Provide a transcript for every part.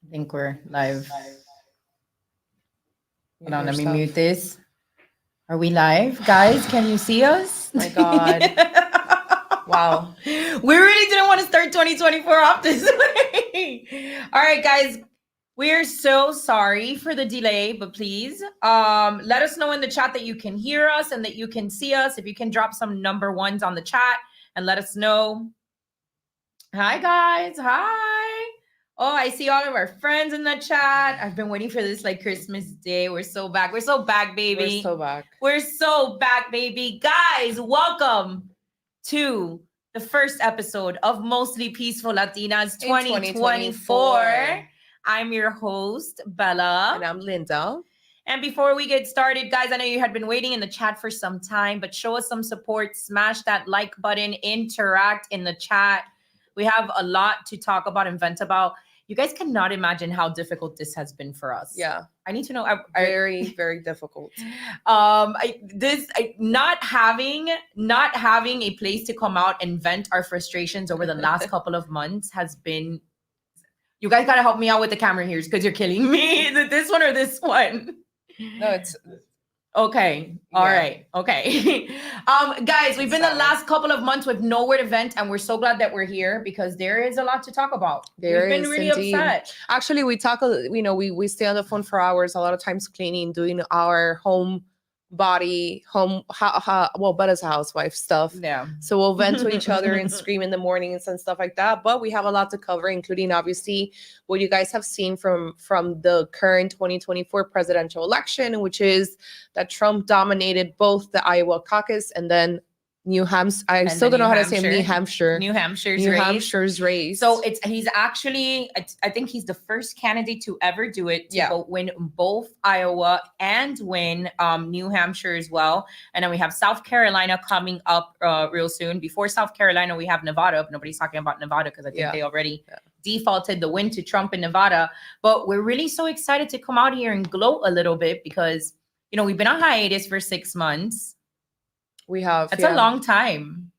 I think we're live. Hold on, let me Yourself. mute this. Are we live? Guys, can you see us? My God. Wow. We really didn't want to start 2024 off this way. All right, guys. We're so sorry for the delay, but please let us know in the chat that you can hear us and that you can see us. If you can drop some number ones on the chat and let us know. Hi, guys. Hi. Oh, I see all of our friends in the chat. I've been waiting for this like Christmas Day. We're so back. We're so back, baby. We're so back. We're so back, baby. Guys, welcome to the first episode of Mostly Peaceful Latinas 2024. I'm your host, Bella. And I'm Linda. And before we get started, guys, I know you had been waiting in the chat for some time, but show us some support. Smash that like button. Interact in the chat. We have a lot to talk about and vent about. You guys cannot imagine how difficult this has been for us. Yeah. I need to know. Very, very difficult. Not having a place to come out and vent our frustrations over the last couple of months has been. You guys gotta help me out with the camera here because you're killing me. Is it this one or this one? No, it's okay. All right. Okay. Guys, we've been the last couple of months with nowhere to vent, and we're so glad that we're here because there is a lot to talk about. We've been really upset. Actually, we talk. We stay on the phone for hours. A lot of times cleaning, doing our Bella's a housewife stuff. Yeah. So we'll vent to each other and scream in the mornings and stuff like that. But we have a lot to cover, including obviously what you guys have seen from the current 2024 presidential election, which is that Trump dominated both the Iowa caucus and then New Hampshire. I still don't know how to say New Hampshire's race. So he's actually, I think he's the first candidate to ever do it to win both Iowa and win New Hampshire as well. And then we have South Carolina coming up real soon. Before South Carolina, we have Nevada. But nobody's talking about Nevada because I think they already defaulted the win to Trump in Nevada. But we're really so excited to come out here and gloat a little bit because, we've been on hiatus for 6 months. We have. That's a long time.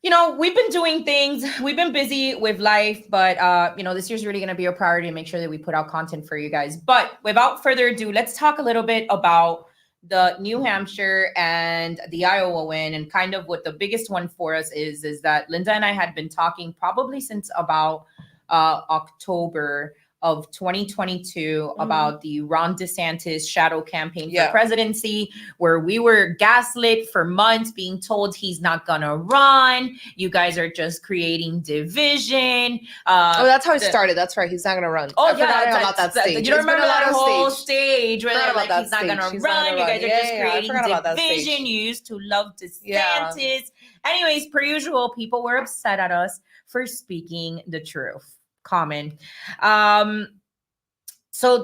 We've been doing things. We've been busy with life, but this year's really going to be a priority to make sure that we put out content for you guys. But without further ado, let's talk a little bit about the New Hampshire and the Iowa win, and kind of what the biggest one for us is that Linda and I had been talking probably since about October of 2022 about the Ron DeSantis shadow campaign for presidency, where we were gaslit for months, being told he's not gonna run. You guys are just creating division. That's how it started. That's right. He's not gonna run. Oh, I forgot about that stage. You don't remember that whole stage where they're like, he's not gonna run. You guys are just creating division. You used to love DeSantis. Anyways, per usual, people were upset at us for speaking the truth. Common. So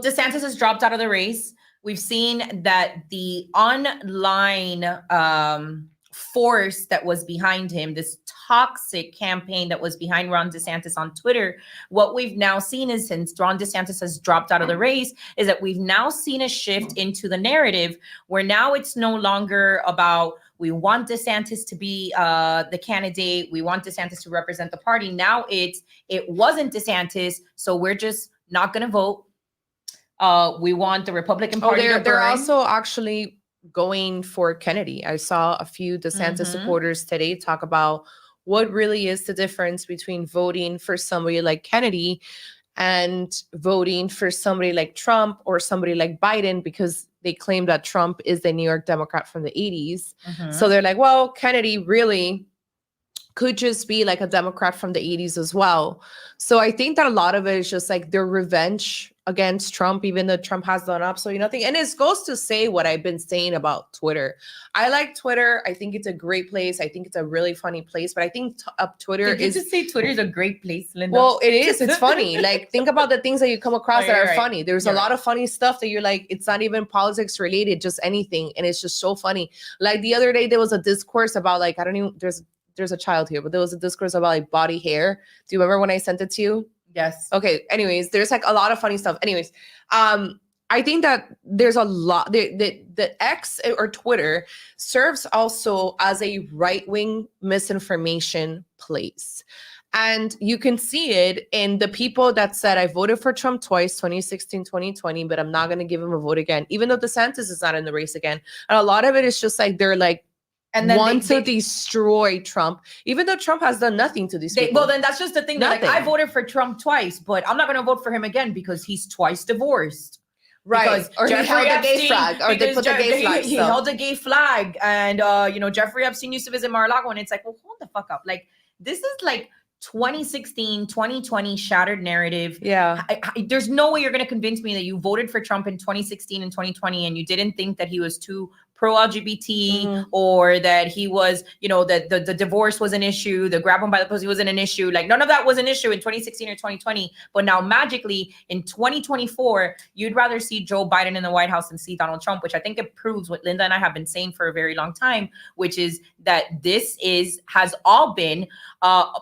DeSantis has dropped out of the race. We've seen that the online force that was behind him, this toxic campaign that was behind Ron DeSantis on Twitter, what we've now seen is, since Ron DeSantis has dropped out of the race, is that we've now seen a shift into the narrative where now it's no longer about we want DeSantis to be the candidate. We want DeSantis to represent the party. Now it wasn't DeSantis, so we're just not going to vote. We want the Republican Party to burn. They're also actually going for Kennedy. I saw a few DeSantis supporters today talk about what really is the difference between voting for somebody like Kennedy and voting for somebody like Trump or somebody like Biden, because they claim that Trump is the New York Democrat from the 80s. So they're like, well, Kennedy really could just be like a Democrat from the 80s as well. So I think that a lot of it is just like their revenge against Trump, even though Trump has done absolutely nothing. And it goes to say what I've been saying about Twitter. I like Twitter. I think it's a great place. I think it's a really funny place. But I think Twitter is... Did you just say Twitter is a great place, Linda? Well, it is. It's funny. Like, think about the things that you come across that are funny. There's a lot of funny stuff that you're like, it's not even politics related, just anything. And it's just so funny. Like the other day, there was a discourse about like, I don't even... There's a child here, but there was a discourse about like body hair. Do you remember when I sent it to you? Yes. Okay. Anyways, there's like a lot of funny stuff. Anyways, I think that there's a lot. The X or Twitter serves also as a right-wing misinformation place. And you can see it in the people that said, I voted for Trump twice, 2016, 2020, but I'm not going to give him a vote again, even though DeSantis is not in the race again. And a lot of it is just like, they're like, and then want to destroy Trump, even though Trump has done nothing to these people. Well, then that's just the thing. Like, I voted for Trump twice, but I'm not going to vote for him again because he's twice divorced. Right. Because or he held a gay flag, or they put the gay flag. He held a gay flag. And, Jeffrey Epstein used to visit Mar-a-Lago, and it's like, well, hold the fuck up. Like, this is like 2016, 2020 shattered narrative. Yeah. There's no way you're going to convince me that you voted for Trump in 2016 and 2020 and you didn't think that he was too pro-LGBT or that he was, that the divorce was an issue, the grab him by the pussy wasn't an issue. Like, none of that was an issue in 2016 or 2020. But now magically in 2024, you'd rather see Joe Biden in the White House than see Donald Trump, which I think it proves what Linda and I have been saying for a very long time, which is that this has all been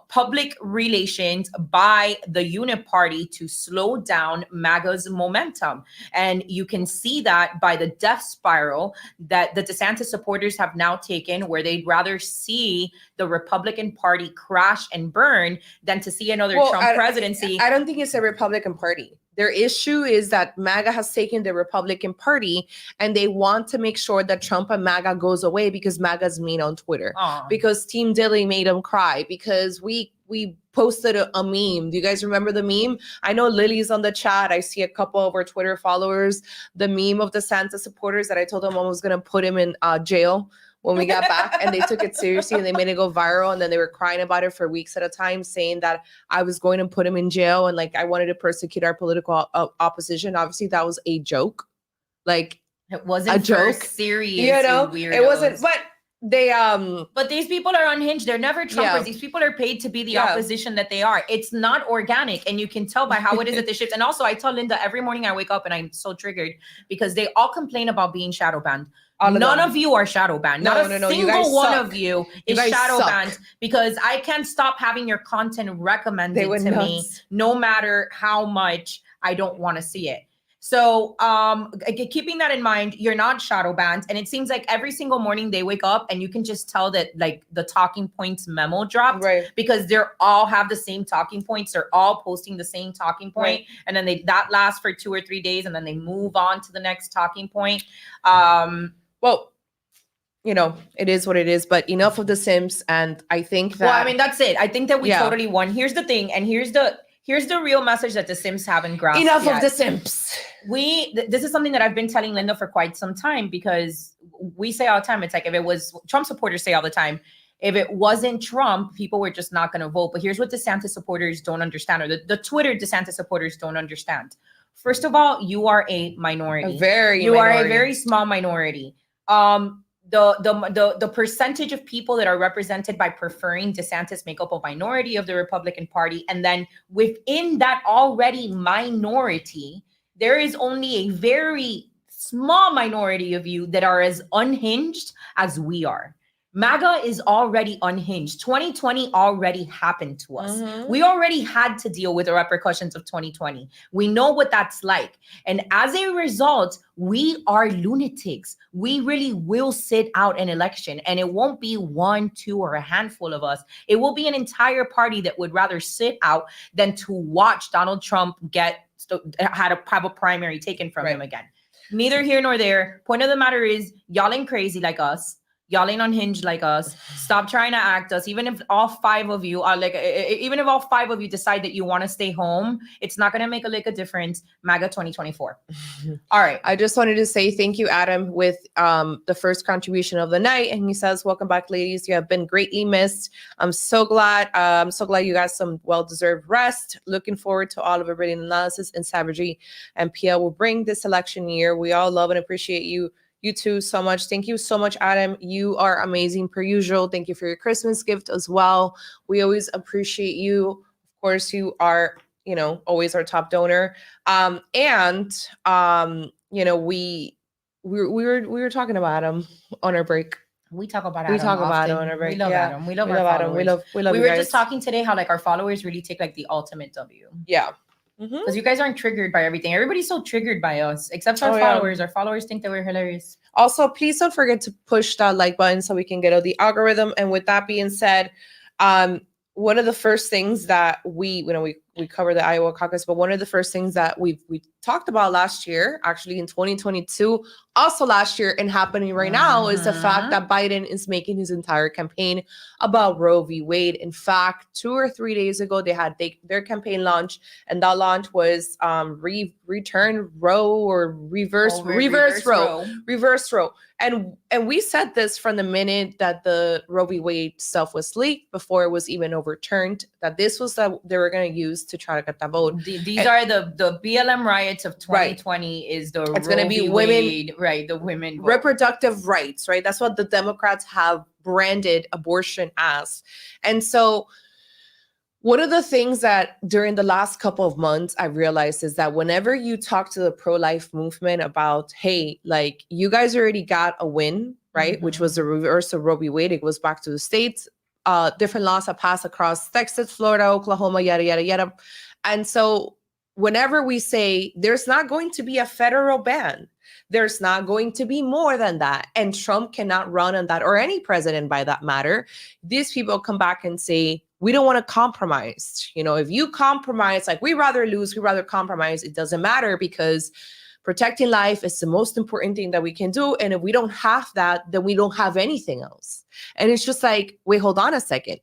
public relations by the unit party to slow down MAGA's momentum. And you can see that by the death spiral that the DeSantis supporters have now taken, where they'd rather see the Republican Party crash and burn than to see another Trump presidency. I don't think it's a Republican Party. Their issue is that MAGA has taken the Republican Party and they want to make sure that Trump and MAGA goes away because MAGA's mean on Twitter. Because Team Dilly made them cry, because we posted a meme. Do you guys remember the meme? I know Lily's on the chat. I see a couple of our Twitter followers. The meme of the Santa supporters that I told them I was going to put him in jail when we got back, and they took it seriously and they made it go viral, and then they were crying about it for weeks at a time, saying that I was going to put him in jail and like I wanted to persecute our political opposition. Obviously that was a joke. Like, it wasn't a joke, serious, it wasn't, but these people are unhinged. They're never Trumpers. Yeah. These people are paid to be the opposition that they are. It's not organic, and you can tell by how it is that they shift. And also, I tell Linda every morning I wake up and I'm so triggered because they all complain about being shadow banned. None of you are shadow banned. Not a single one of you is shadow banned, because I can't stop having your content recommended to me, no matter how much I don't want to see it. So keeping that in mind, you're not shadow banned. And it seems like every single morning they wake up and you can just tell that like the talking points memo dropped, because they're all have the same talking points. They're all posting the same talking point. And then that lasts for 2 or 3 days and then they move on to the next talking point. Well, it is what it is, but enough of the Sims. And I think that, well, I mean, that's it. I think that we totally won. Here's the thing. And here's the real message that the Sims haven't grasped. Enough of the Sims. This is something that I've been telling Linda for quite some time, because we say all the time, it's like, if it was Trump supporters say all the time, if it wasn't Trump, people were just not going to vote. But here's what DeSantis supporters don't understand, or the Twitter DeSantis supporters don't understand. First of all, you are a minority. You are a very small minority. The percentage of people that are represented by preferring DeSantis make up a minority of the Republican Party. And then within that already minority, there is only a very small minority of you that are as unhinged as we are. MAGA is already unhinged. 2020 already happened to us. We already had to deal with the repercussions of 2020. We know what that's like. And as a result, we are lunatics. We really will sit out an election, and it won't be 1, 2, or a handful of us. It will be an entire party that would rather sit out than to watch Donald Trump have a primary taken from him again. Neither here nor there. Point of the matter is, y'all ain't crazy like us. Y'all ain't unhinged like us. Stop trying to act us. Even if all 5 of you are even if all 5 of you decide that you want to stay home, it's not going to make a lick of difference. MAGA 2024. All right. I just wanted to say thank you, Adam, with the first contribution of the night. And he says, welcome back, ladies. You have been greatly missed. I'm so glad. You got some well-deserved rest. Looking forward to all of our brilliant analysis and savagery and PL will bring this election year. We all love and appreciate you too so much. Thank you so much, Adam. You are amazing per usual. Thank you for your Christmas gift as well. We always appreciate you. Of course, you are, always our top donor. We were talking about Adam on our break. We talk about Adam. We talk about Adam on our break. We love Adam. We love our Adam. followers. We love we you were guys. just talking today how like our followers really take like the ultimate W. Yeah. Because you guys aren't triggered by everything. Everybody's so triggered by us, except our followers. Our followers think that we're hilarious. Also, please don't forget to push that like button so we can get out the algorithm. And with that being said, one of the first things that we cover the Iowa caucus, but one of the first things that we talked about last year, actually in 2022, also last year and happening right now, is the fact that Biden is making his entire campaign about Roe v. Wade. In fact, 2 or 3 days ago, they had their campaign launch, and that launch was return Roe or reverse Roe. And we said this from the minute that the Roe v. Wade stuff was leaked, before it was even overturned, that this was that they were going to use to try to get that vote. These are the BLM riots of 2020. Is the it's going to be women, Wade, right? The women vote. Reproductive rights, right? That's what the Democrats have branded abortion as. And so one of the things that during the last couple of months I realized is that whenever you talk to the pro-life movement about, hey, like, you guys already got a win, right? Which was the reverse of Roe v. Wade. It goes back to the states. Different laws have passed across Texas, Florida, Oklahoma, yada, yada, yada. And so whenever we say there's not going to be a federal ban, there's not going to be more than that, and Trump cannot run on that, or any president by that matter, these people come back and say, we don't want to compromise. You know, if you compromise, like, we rather lose, we rather compromise, it doesn't matter, because protecting life is the most important thing that we can do. And if we don't have that, then we don't have anything else. And it's just like, wait, hold on a second.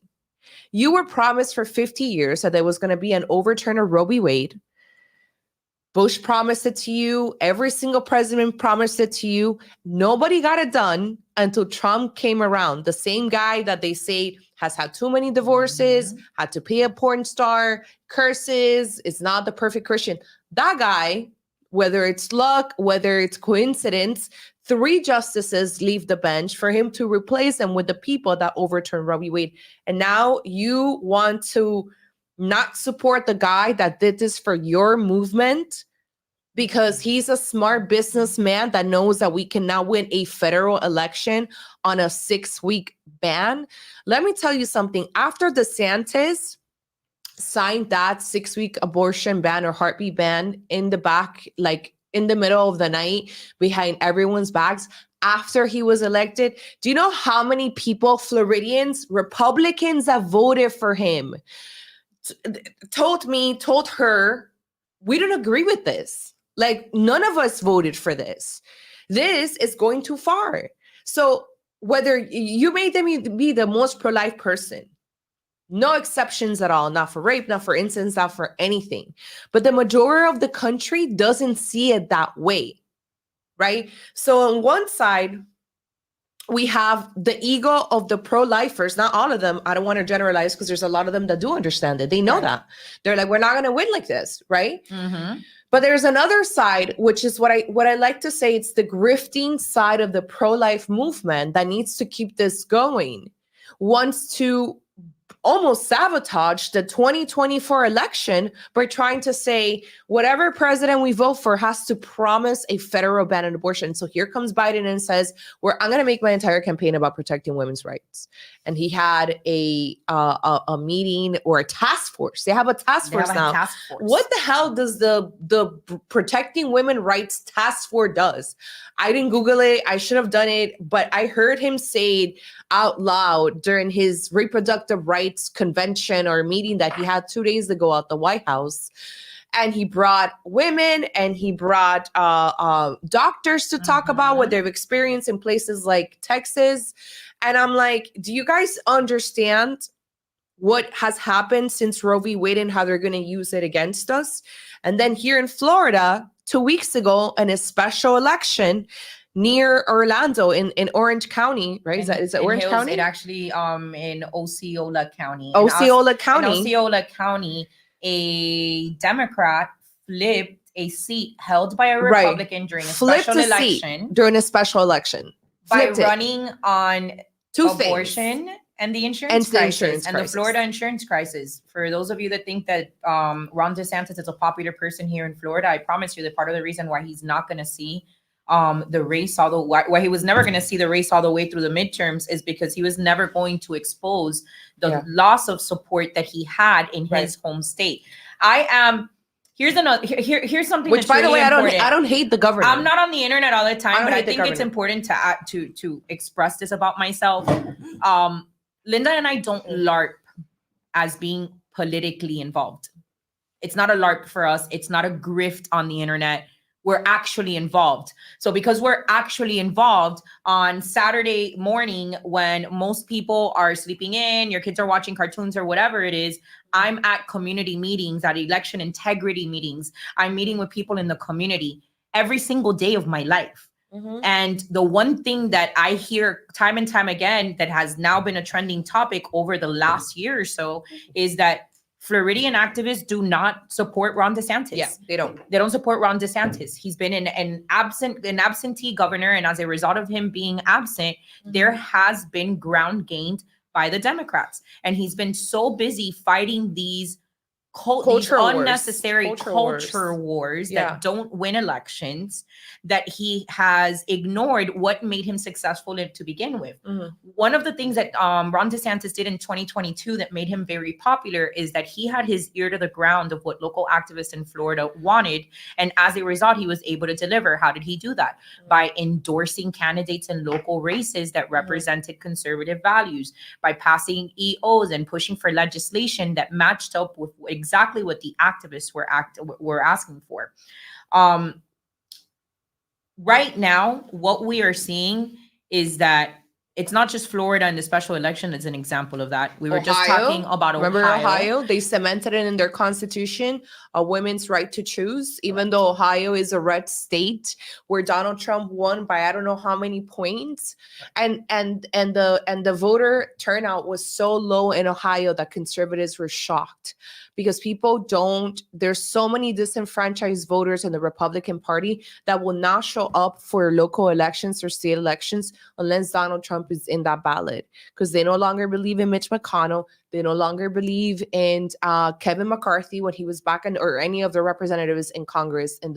You were promised for 50 years that there was going to be an overturn of Roe v. Wade. Bush promised it to you. Every single president promised it to you. Nobody got it done until Trump came around. The same guy that they say has had too many divorces, had to pay a porn star, curses, is not the perfect Christian. That guy, whether it's luck, whether it's coincidence, 3 justices leave the bench for him to replace them with the people that overturned Roe v. Wade. And now you want to not support the guy that did this for your movement because he's a smart businessman that knows that we can now win a federal election on a 6-week ban. Let me tell you something. After DeSantis signed that 6-week abortion ban or heartbeat ban in the back, like in the middle of the night, behind everyone's backs, after he was elected, do you know how many people, Floridians, Republicans, that voted for him, told her, we don't agree with this. Like, none of us voted for this. This is going too far. So whether you made them be the most pro-life person, no exceptions at all, not for rape, not for incest, not for anything. But the majority of the country doesn't see it that way, right? So on one side, we have the ego of the pro-lifers, not all of them. I don't want to generalize because there's a lot of them that do understand it. They know that. They're like, we're not going to win like this, right? But there's another side, which is what I like to say, it's the grifting side of the pro-life movement that needs to keep this going, wants to almost sabotage the 2024 election by trying to say whatever president we vote for has to promise a federal ban on abortion. So here comes Biden and says, I'm going to make my entire campaign about protecting women's rights. And he had a meeting or a task force. They have a task force now. What the hell does the Protecting Women Rights Task Force does? I didn't Google it. I should have done it, but I heard him say it out loud during his reproductive rights convention or meeting that he had 2 days ago at the White House. And he brought women and he brought doctors to talk about what they've experienced in places like Texas. And I'm like, do you guys understand what has happened since Roe v. Wade and how they're going to use it against us? And then here in Florida, 2 weeks ago, in a special election near Orlando in Orange County, right? Is that Orange Hills, County? It actually in Osceola County. Osceola County. In Osceola County, a Democrat flipped a seat held by a Republican during a special election. During a special election. By running on 2 abortion things. And the insurance crisis and the Florida insurance crisis. For those of you that think that Ron DeSantis is a popular person here in Florida, I promise you that part of the reason why he's not going to see the race, why he was never going to see the race all the way through the midterms, is because he was never going to expose the loss of support that he had in his home state. Here's something. Which, by the way, I don't hate the government. I'm not on the internet all the time, but I think it's important to express this about myself. Linda and I don't LARP as being politically involved. It's not a LARP for us. It's not a grift on the internet. We're actually involved. So because we're actually involved, on Saturday morning when most people are sleeping in, your kids are watching cartoons or whatever it is, I'm at community meetings, at election integrity meetings. I'm meeting with people in the community every single day of my life. And the one thing that I hear time and time again that has now been a trending topic over the last year or so is that Floridian activists do not support Ron DeSantis. Yeah, they don't. They don't support Ron DeSantis. He's been an absentee governor, and as a result of him being absent, there has been ground gained by the Democrats. And he's been so busy fighting these unnecessary culture wars that don't win elections, that he has ignored what made him successful to begin with. One of the things that Ron DeSantis did in 2022 that made him very popular is that he had his ear to the ground of what local activists in Florida wanted. And as a result, he was able to deliver. How did he do that? By endorsing candidates in local races that represented conservative values, by passing EOs and pushing for legislation that matched up with exactly what the activists were asking for. Right now, what we are seeing is that it's not just Florida, and the special election is an example of that. We were just talking about Ohio. Remember Ohio? They cemented it in their constitution, a women's right to choose, even though Ohio is a red state where Donald Trump won by I don't know how many points. And the voter turnout was so low in Ohio that conservatives were shocked, because there's so many disenfranchised voters in the Republican Party that will not show up for local elections or state elections unless Donald Trump is in that ballot, because they no longer believe in Mitch McConnell. They no longer believe in Kevin McCarthy when he was back or any of the representatives in Congress in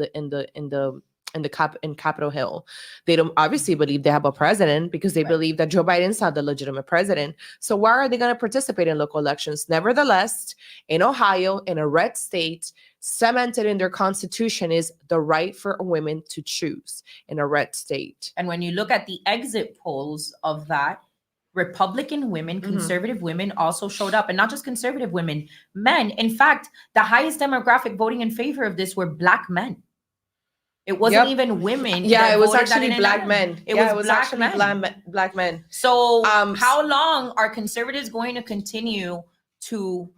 Capitol Hill. They don't obviously believe they have a president, because they believe that Joe Biden's not the legitimate president. So why are they going to participate in local elections? Nevertheless, in Ohio, in a red state, cemented in their constitution is the right for women to choose in a red state. And when you look at the exit polls of that, Republican women, conservative women also showed up, and not just conservative women, men. In fact, the highest demographic voting in favor of this were Black men. It wasn't even women. Yeah, it was actually Black men. It was actually Black men. So how long are conservatives going to continue to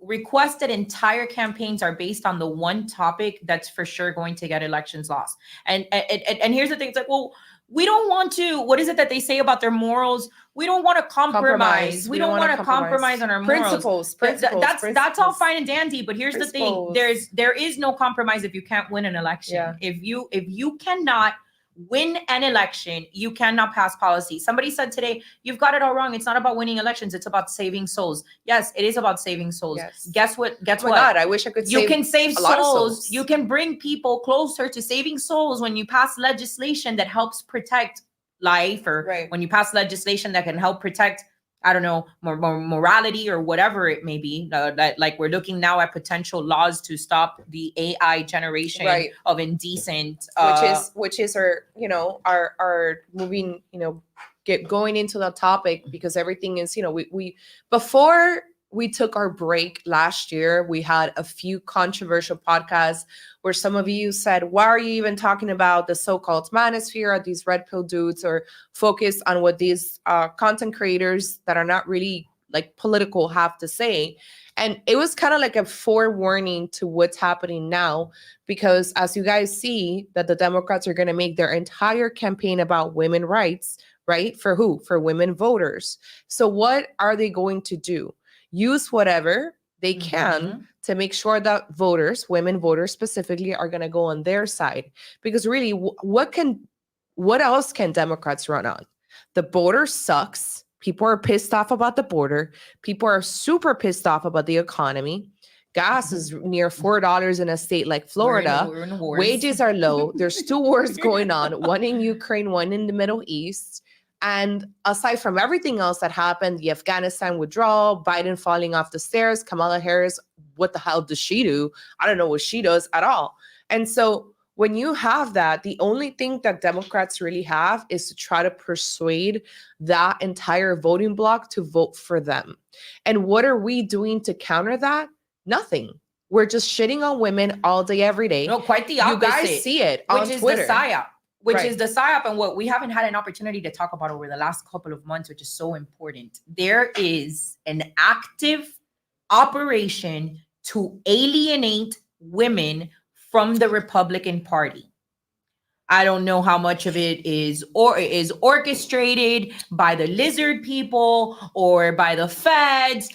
request that entire campaigns are based on the one topic that's for sure going to get elections lost? And here's the thing. It's like, well, we don't want to, what is it that they say about their morals? We don't want to compromise. We don't want to compromise on our morals. That's all fine and dandy, but here's the thing. There is no compromise if you can't win an election. Yeah. If you cannot win an election, you cannot pass policy. Somebody said today, you've got it all wrong. It's not about winning elections. It's about saving souls. Yes, it is about saving souls. Yes. Guess what? Oh my God, I wish I could You can save souls. You can bring people closer to saving souls when you pass legislation that helps protect life, or when you pass legislation that can help protect, I don't know, more morality or whatever it may be. Like we're looking now at potential laws to stop the AI generation of indecent, which is our moving, going into the topic, because everything is, we before we took our break last year, we had a few controversial podcasts where some of you said, why are you even talking about the so-called manosphere, or these red pill dudes, or focus on what these content creators that are not really like political have to say? And it was kind of like a forewarning to what's happening now, because as you guys see that the Democrats are going to make their entire campaign about women's rights, right? For who? For women voters. So what are they going to do? Use whatever they can to make sure that voters, women voters specifically, are going to go on their side. Because really, what else can Democrats run on? The border sucks. People are pissed off about the border. People are super pissed off about the economy. Gas is near $4 in a state like Florida. We're in wars. Wages are low. There's 2 wars going on, one in Ukraine, one in the Middle East. And aside from everything else that happened, the Afghanistan withdrawal, Biden falling off the stairs, Kamala Harris, what the hell does she do? I don't know what she does at all. And so when you have that, the only thing that Democrats really have is to try to persuade that entire voting bloc to vote for them. And what are we doing to counter that? Nothing. We're just shitting on women all day, every day. No, quite the You opposite. guys see it which on is Twitter. the psyop. Which Right. is the psyop, and what we haven't had an opportunity to talk about over the last couple of months, which is so important. There is an active operation to alienate women from the Republican Party. I don't know how much of it is orchestrated by the lizard people or by the feds,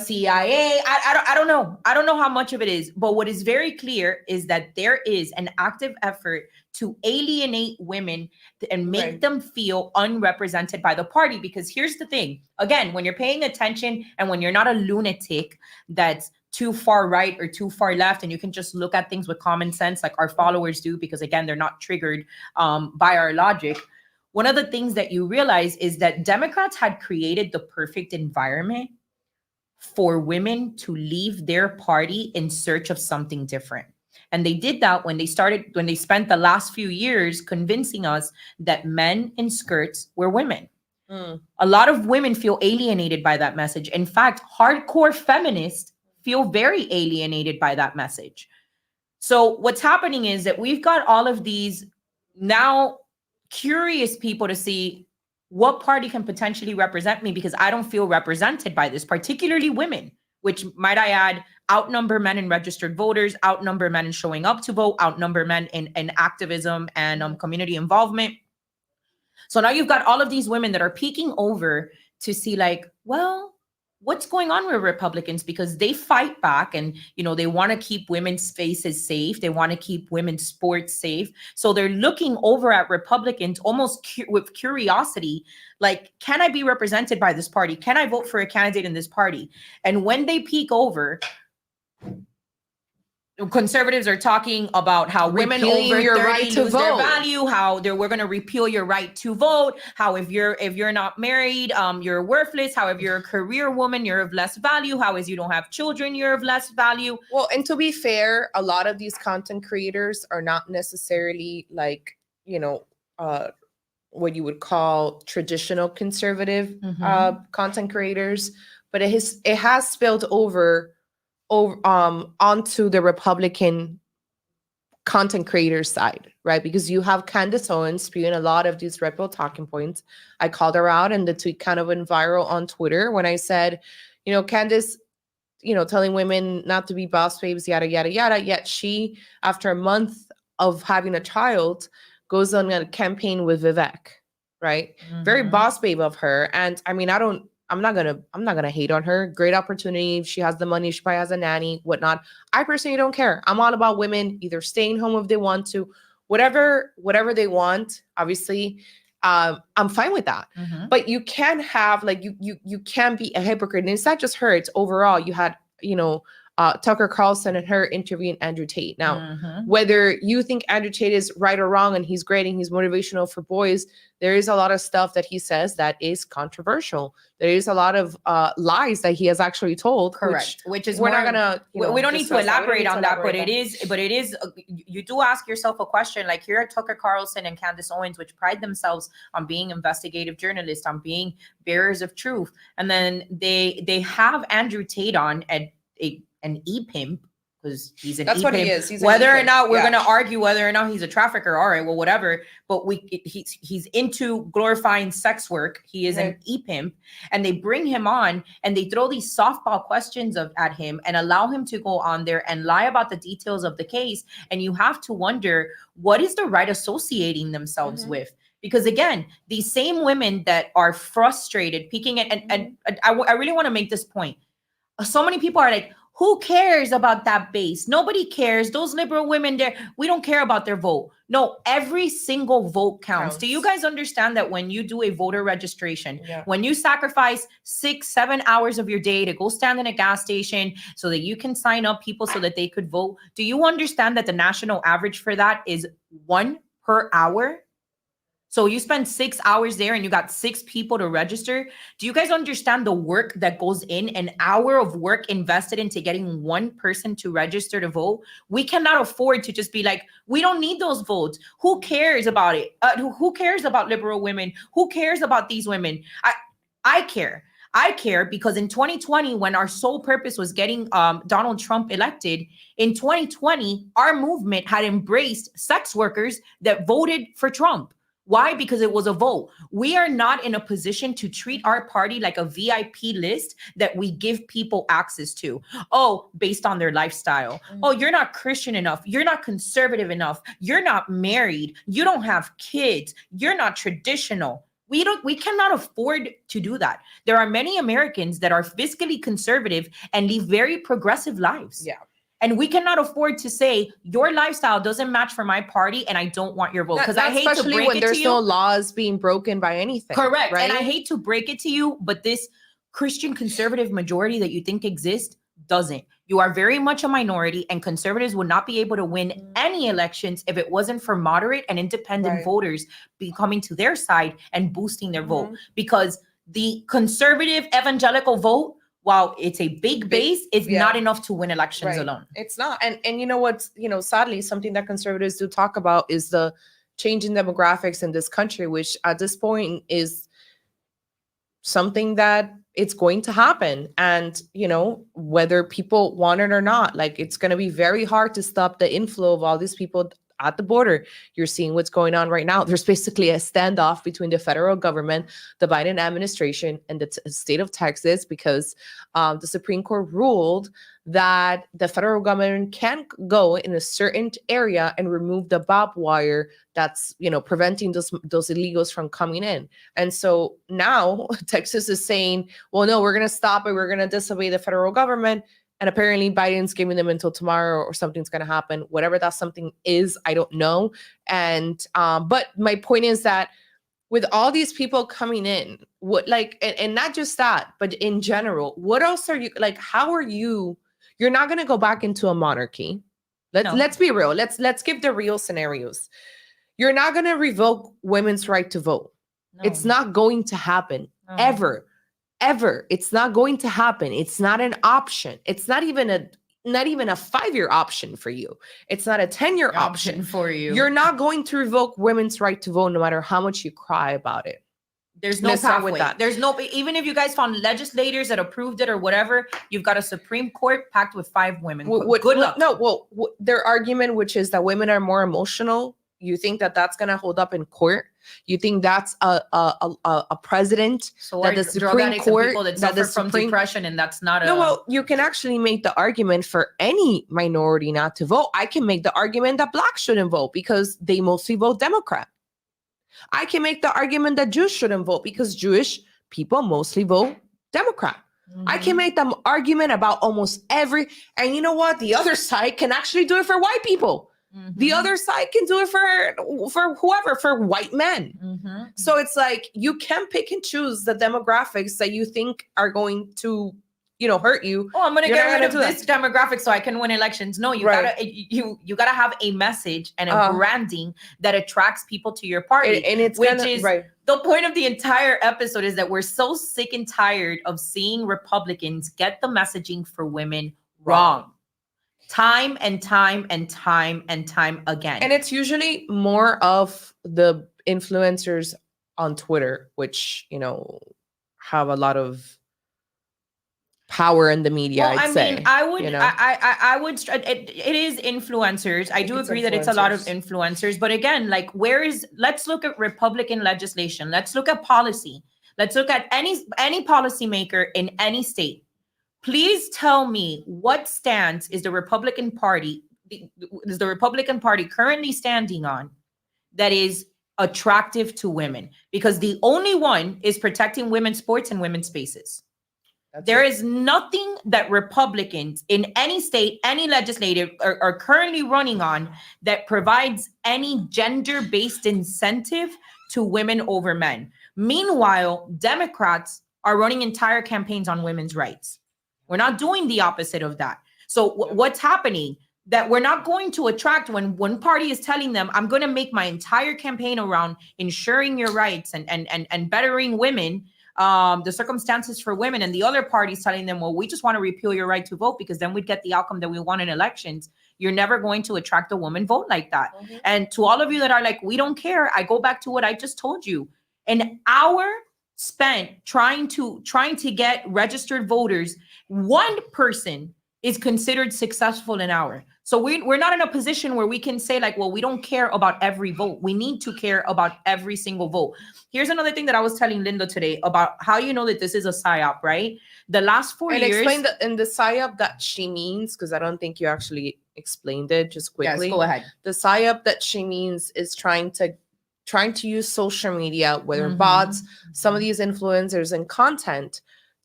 CIA. I don't know. I don't know how much of it is. But what is very clear is that there is an active effort to alienate women and make Right. them feel unrepresented by the party. Because here's the thing. Again, when you're paying attention and when you're not a lunatic that's too far right or too far left, and you can just look at things with common sense like our followers do, because again, they're not triggered by our logic. One of the things that you realize is that Democrats had created the perfect environment for women to leave their party in search of something different. And they did that when they spent the last few years convincing us that men in skirts were women. A lot of women feel alienated by that message. In fact, hardcore feminists feel very alienated by that message. So what's happening is that we've got all of these now curious people to see what party can potentially represent me, because I don't feel represented by this, particularly women, which, might I add, outnumber men in registered voters, outnumber men in showing up to vote, outnumber men in activism and community involvement. So now you've got all of these women that are peeking over to see, like, well, what's going on with Republicans, because they fight back and, they want to keep women's spaces safe. They want to keep women's sports safe. So they're looking over at Republicans almost with curiosity, like, can I be represented by this party? Can I vote for a candidate in this party? And when they peek over, conservatives are talking about how women Repealing over your 30 right to lose their vote. value, how we're going to repeal your right to vote, how if you're not married, you're worthless, how if you're a career woman, you're of less value, how is you don't have children, you're of less value. Well, and to be fair, a lot of these content creators are not necessarily like, what you would call traditional conservative content creators, but it has spilled over onto the Republican content creators side, right? Because you have Candace Owens spewing a lot of these Red Pill talking points. I called her out, and the tweet kind of went viral on Twitter when I said, Candace, telling women not to be boss babes, yada, yada, yada. Yet she, after a month of having a child, goes on a campaign with Vivek, right? Very boss babe of her. And I mean, I'm not gonna hate on her. Great opportunity. She has the money. She probably has a nanny, whatnot. I personally don't care. I'm all about women either staying home if they want to, whatever they want. Obviously, I'm fine with that. But you can have you can be a hypocrite, and it's not just her. It's overall. You had Tucker Carlson and her interviewing Andrew Tate. Now, whether you think Andrew Tate is right or wrong, and he's great and he's motivational for boys, there is a lot of stuff that he says that is controversial. There is a lot of lies that he has actually told. Correct. Which is we're not gonna. We don't need to elaborate on that, but it is. You do ask yourself a question. Like, here are Tucker Carlson and Candace Owens, which pride themselves on being investigative journalists, on being bearers of truth, and then they have Andrew Tate on at an e-pimp, because he's an That's e-pimp. what he is. He's whether or not we're going to argue whether or not he's a trafficker, all right, well, whatever. But he's into glorifying sex work. He is an e-pimp, and they bring him on and they throw these softball questions at him and allow him to go on there and lie about the details of the case. And you have to wonder, what is the right associating themselves with? Because again, these same women that are frustrated, peeking at, and I really want to make this point. So many people are like, who cares about that base? Nobody cares. Those liberal women there, we don't care about their vote. No, every single vote counts. Do you guys understand that when you do a voter registration, when you sacrifice 6-7 hours of your day to go stand in a gas station so that you can sign up people so that they could vote, do you understand that the national average for that is 1 per hour? So you spend 6 hours there and you got 6 people to register. Do you guys understand the work that goes in, an hour of work invested into getting one person to register to vote? We cannot afford to just be like, we don't need those votes. Who cares about it? Who cares about liberal women? Who cares about these women? I care. I care because in 2020, when our sole purpose was getting Donald Trump elected, in 2020, our movement had embraced sex workers that voted for Trump. Why? Because it was a vote. We are not in a position to treat our party like a VIP list that we give people access to. Oh, based on their lifestyle. Oh, you're not Christian enough. You're not conservative enough. You're not married. You don't have kids. You're not traditional. We cannot afford to do that. There are many Americans that are fiscally conservative and live very progressive lives. Yeah. And we cannot afford to say your lifestyle doesn't match for my party and I don't want your vote. Because I hate to break it to you. Especially when there's no laws being broken by anything. Correct. Right? And I hate to break it to you, but this Christian conservative majority that you think exists doesn't. You are very much a minority, and conservatives would not be able to win any elections if it wasn't for moderate and independent voters coming to their side and boosting their vote. Because the conservative evangelical vote, while it's a big base, it's not enough to win elections alone. It's not. And you know what's, sadly, something that conservatives do talk about is the change in demographics in this country, which at this point is something that it's going to happen. And, whether people want it or not, like, it's going to be very hard to stop the inflow of all these people at the border. You're seeing what's going on right now. There's basically a standoff between the federal government, the Biden administration, and the state of Texas, because the Supreme Court ruled that the federal government can't go in a certain area and remove the barbed wire that's, preventing those illegals from coming in. And so now Texas is saying, well, no, we're going to stop it. We're going to disobey the federal government. And apparently Biden's giving them until tomorrow, or something's going to happen. Whatever that something is, I don't know. And but my point is that with all these people coming in, and not just that, but in general, what else are you, like, how are you? You're not going to go back into a monarchy. Let's be real. Let's give the real scenarios. You're not going to revoke women's right to vote. No. It's not going to happen ever. It's not going to happen. It's not an option. It's not even a 5-year option for you. It's not a 10-year option for you. You're not going to revoke women's right to vote no matter how much you cry about it. There's no pathway with that. There's no, even if you guys found legislators that approved it or whatever, you've got a Supreme Court packed with 5 women. Good luck. No, their argument, which is that women are more emotional. You think that that's going to hold up in court? You think that's a president that the Supreme Court that the from depression, and that's not no. Well, you can actually make the argument for any minority not to vote. I can make the argument that Blacks shouldn't vote because they mostly vote Democrat. I can make the argument that Jews shouldn't vote because Jewish people mostly vote Democrat. I can make the argument about almost every, and you know what? The other side can actually do it for white people. The other side can do it for whoever, for white men. So it's like, you can pick and choose the demographics that you think are going to, hurt you. Oh, I'm going to get rid of this demographic so I can win elections. No, you gotta have a message and a branding that attracts people to your party. And it's the point of the entire episode is that we're so sick and tired of seeing Republicans get the messaging for women wrong. Time and time and time and time again. And it's usually more of the influencers on Twitter, which, have a lot of power in the media. Well, I would, it is influencers. I do agree that it's a lot of influencers, but again, like, let's look at Republican legislation. Let's look at policy. Let's look at any policymaker in any state. Please tell me what stance is the Republican Party currently standing on that is attractive to women? Because the only one is protecting women's sports and women's spaces. There is nothing that Republicans in any state, any legislative are currently running on that provides any gender-based incentive to women over men. Meanwhile, Democrats are running entire campaigns on women's rights. We're not doing the opposite of that. So what's happening? that we're not going to attract when one party is telling them, I'm going to make my entire campaign around ensuring your rights and bettering women, the circumstances for women, and the other party's telling them, well, we just want to repeal your right to vote because then we'd get the outcome that we want in elections. You're never going to attract a woman vote like that. Mhm. And to all of you that are like, we don't care, I go back to what I just told you. An hour spent trying to get registered voters, one person is considered successful an hour. So we're not in a position where we can say like, well, we don't care about every vote. We need to care about every single vote. Here's another thing that I was telling Linda today about how you know that this is a psyop, right? The last 4 And years. explain the psyop that she means, because I don't think you actually explained it. Just quickly. Yes, go ahead. The psyop that she means is trying to use social media, whether Mhm. bots, some of these influencers and content,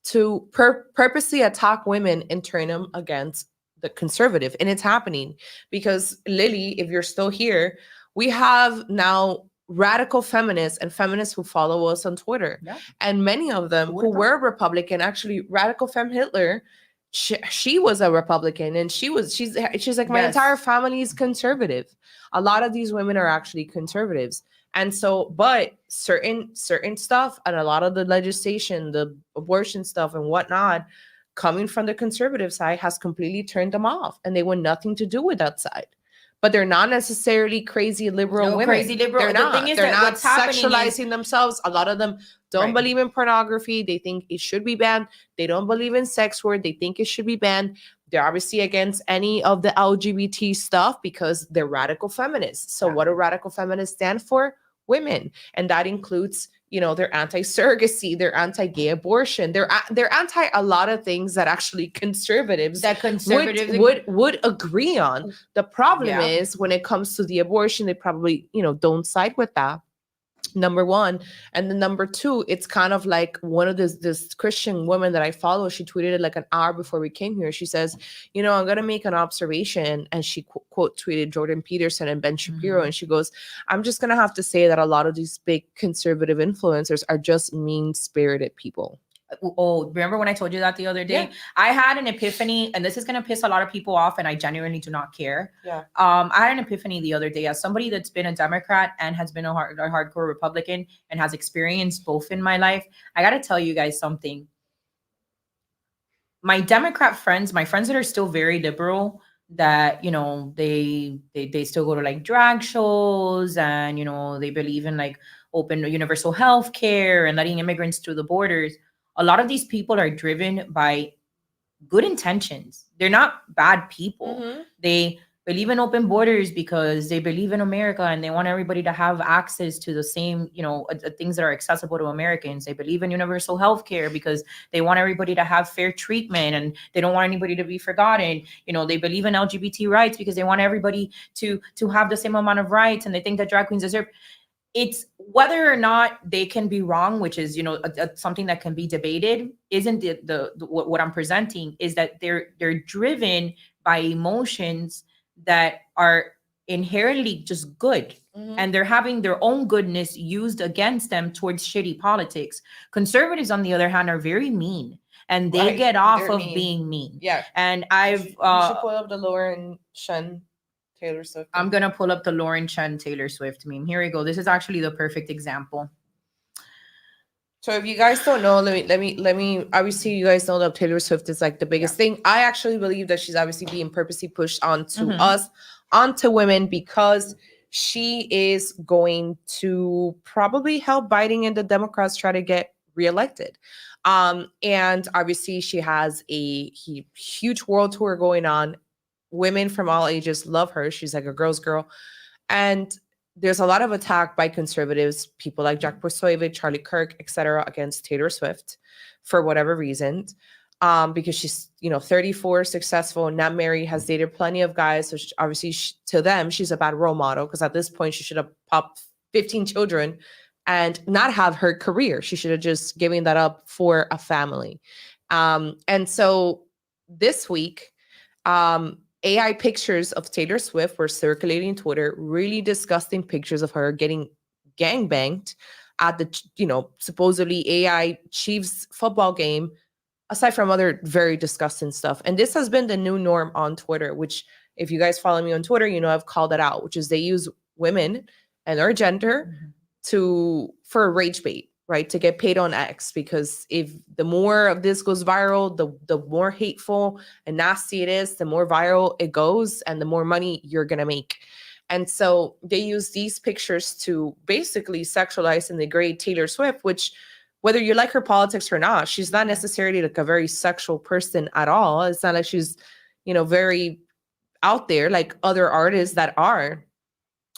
to purposely attack women and turn them against the conservative. And it's happening because, Lily, if you're still here, we have now radical feminists and feminists who follow us on Twitter. Yeah. And many of them Who who would've were Republican, actually radical femme Hitler, she was a Republican, and she's like, my Yes. entire family is conservative. A lot of these women are actually conservatives. And so, but certain stuff and a lot of the legislation, the abortion stuff and whatnot, coming from the conservative side has completely turned them off, and they want nothing to do with that side. But they're not necessarily crazy liberal No, women. crazy liberal. They're The not. thing is They're that not what's happening sexualizing themselves. A lot of them don't Right. believe in pornography. They think it should be banned. They don't believe in sex work. They think it should be banned. They're obviously against any of the LGBT stuff because they're radical feminists. So Yeah. what do radical feminists stand for? Women. And that includes, they're anti-surrogacy, they're anti-gay abortion, they're anti a lot of things that actually conservatives would agree on. The problem Yeah. is when it comes to the abortion, they probably, don't side with that. Number one. And then number two, it's kind of like one of this Christian woman that I follow, she tweeted it like an hour before we came here. She says, I'm going to make an observation. And she quote tweeted Jordan Peterson and Ben Shapiro. Mhm. And she goes, I'm just going to have to say that a lot of these big conservative influencers are just mean-spirited people. Oh, remember when I told you that the other day? Yeah. I had an epiphany, and this is going to piss a lot of people off, and I genuinely do not care. Yeah. I had an epiphany the other day as somebody that's been a Democrat and has been a hardcore Republican and has experienced both in my life. I got to tell you guys something. My Democrat friends, my friends that are still very liberal, that they still go to like drag shows, and they believe in like open universal health care and letting immigrants through the borders. A lot of these people are driven by good intentions. They're not bad people. Mm-hmm. They believe in open borders because they believe in America and they want everybody to have access to the same, things that are accessible to Americans. They believe in universal health care because they want everybody to have fair treatment and they don't want anybody to be forgotten. They believe in LGBT rights because they want everybody to have the same amount of rights, and they think that drag queens deserve. It's whether or not they can be wrong, which is something that can be debated. Isn't the what I'm presenting is that they're driven by emotions that are inherently just good. Mm-hmm. And they're having their own goodness used against them towards shitty politics. Conservatives, on the other hand, are very mean, and they get off They're of mean. being mean. Yeah. And I've you should pull up the Lauren Chen Taylor Swift. I'm gonna pull up the Lauren Chen Taylor Swift meme. Here we go. This is actually the perfect example. So if you guys don't know, let me obviously you guys know that Taylor Swift is like the biggest thing. I actually believe that she's obviously being purposely pushed onto us, onto women, because she is going to probably help Biden and the Democrats try to get reelected. And obviously she has a huge world tour going on. Women from all ages love her. She's like a girl's girl. And there's a lot of attack by conservatives, people like Jack Posoyevic, Charlie Kirk, etc., against Taylor Swift for whatever reason. Because she's, 34, successful, not married, has dated plenty of guys. So obviously to them, she's a bad role model, because at this point she should have popped 15 children and not have her career. She should have just given that up for a family. And so this week, AI pictures of Taylor Swift were circulating Twitter, really disgusting pictures of her getting gangbanged at the, supposedly AI Chiefs football game, aside from other very disgusting stuff. And this has been the new norm on Twitter, which if you guys follow me on Twitter, you know I've called it out, which is they use women and their gender for rage bait, right? To get paid on X, because if the more of this goes viral, the more hateful and nasty it is, the more viral it goes and the more money you're going to make. And so they use these pictures to basically sexualize and degrade Taylor Swift, which, whether you like her politics or not, she's not necessarily like a very sexual person at all. It's not like she's, very out there like other artists that are.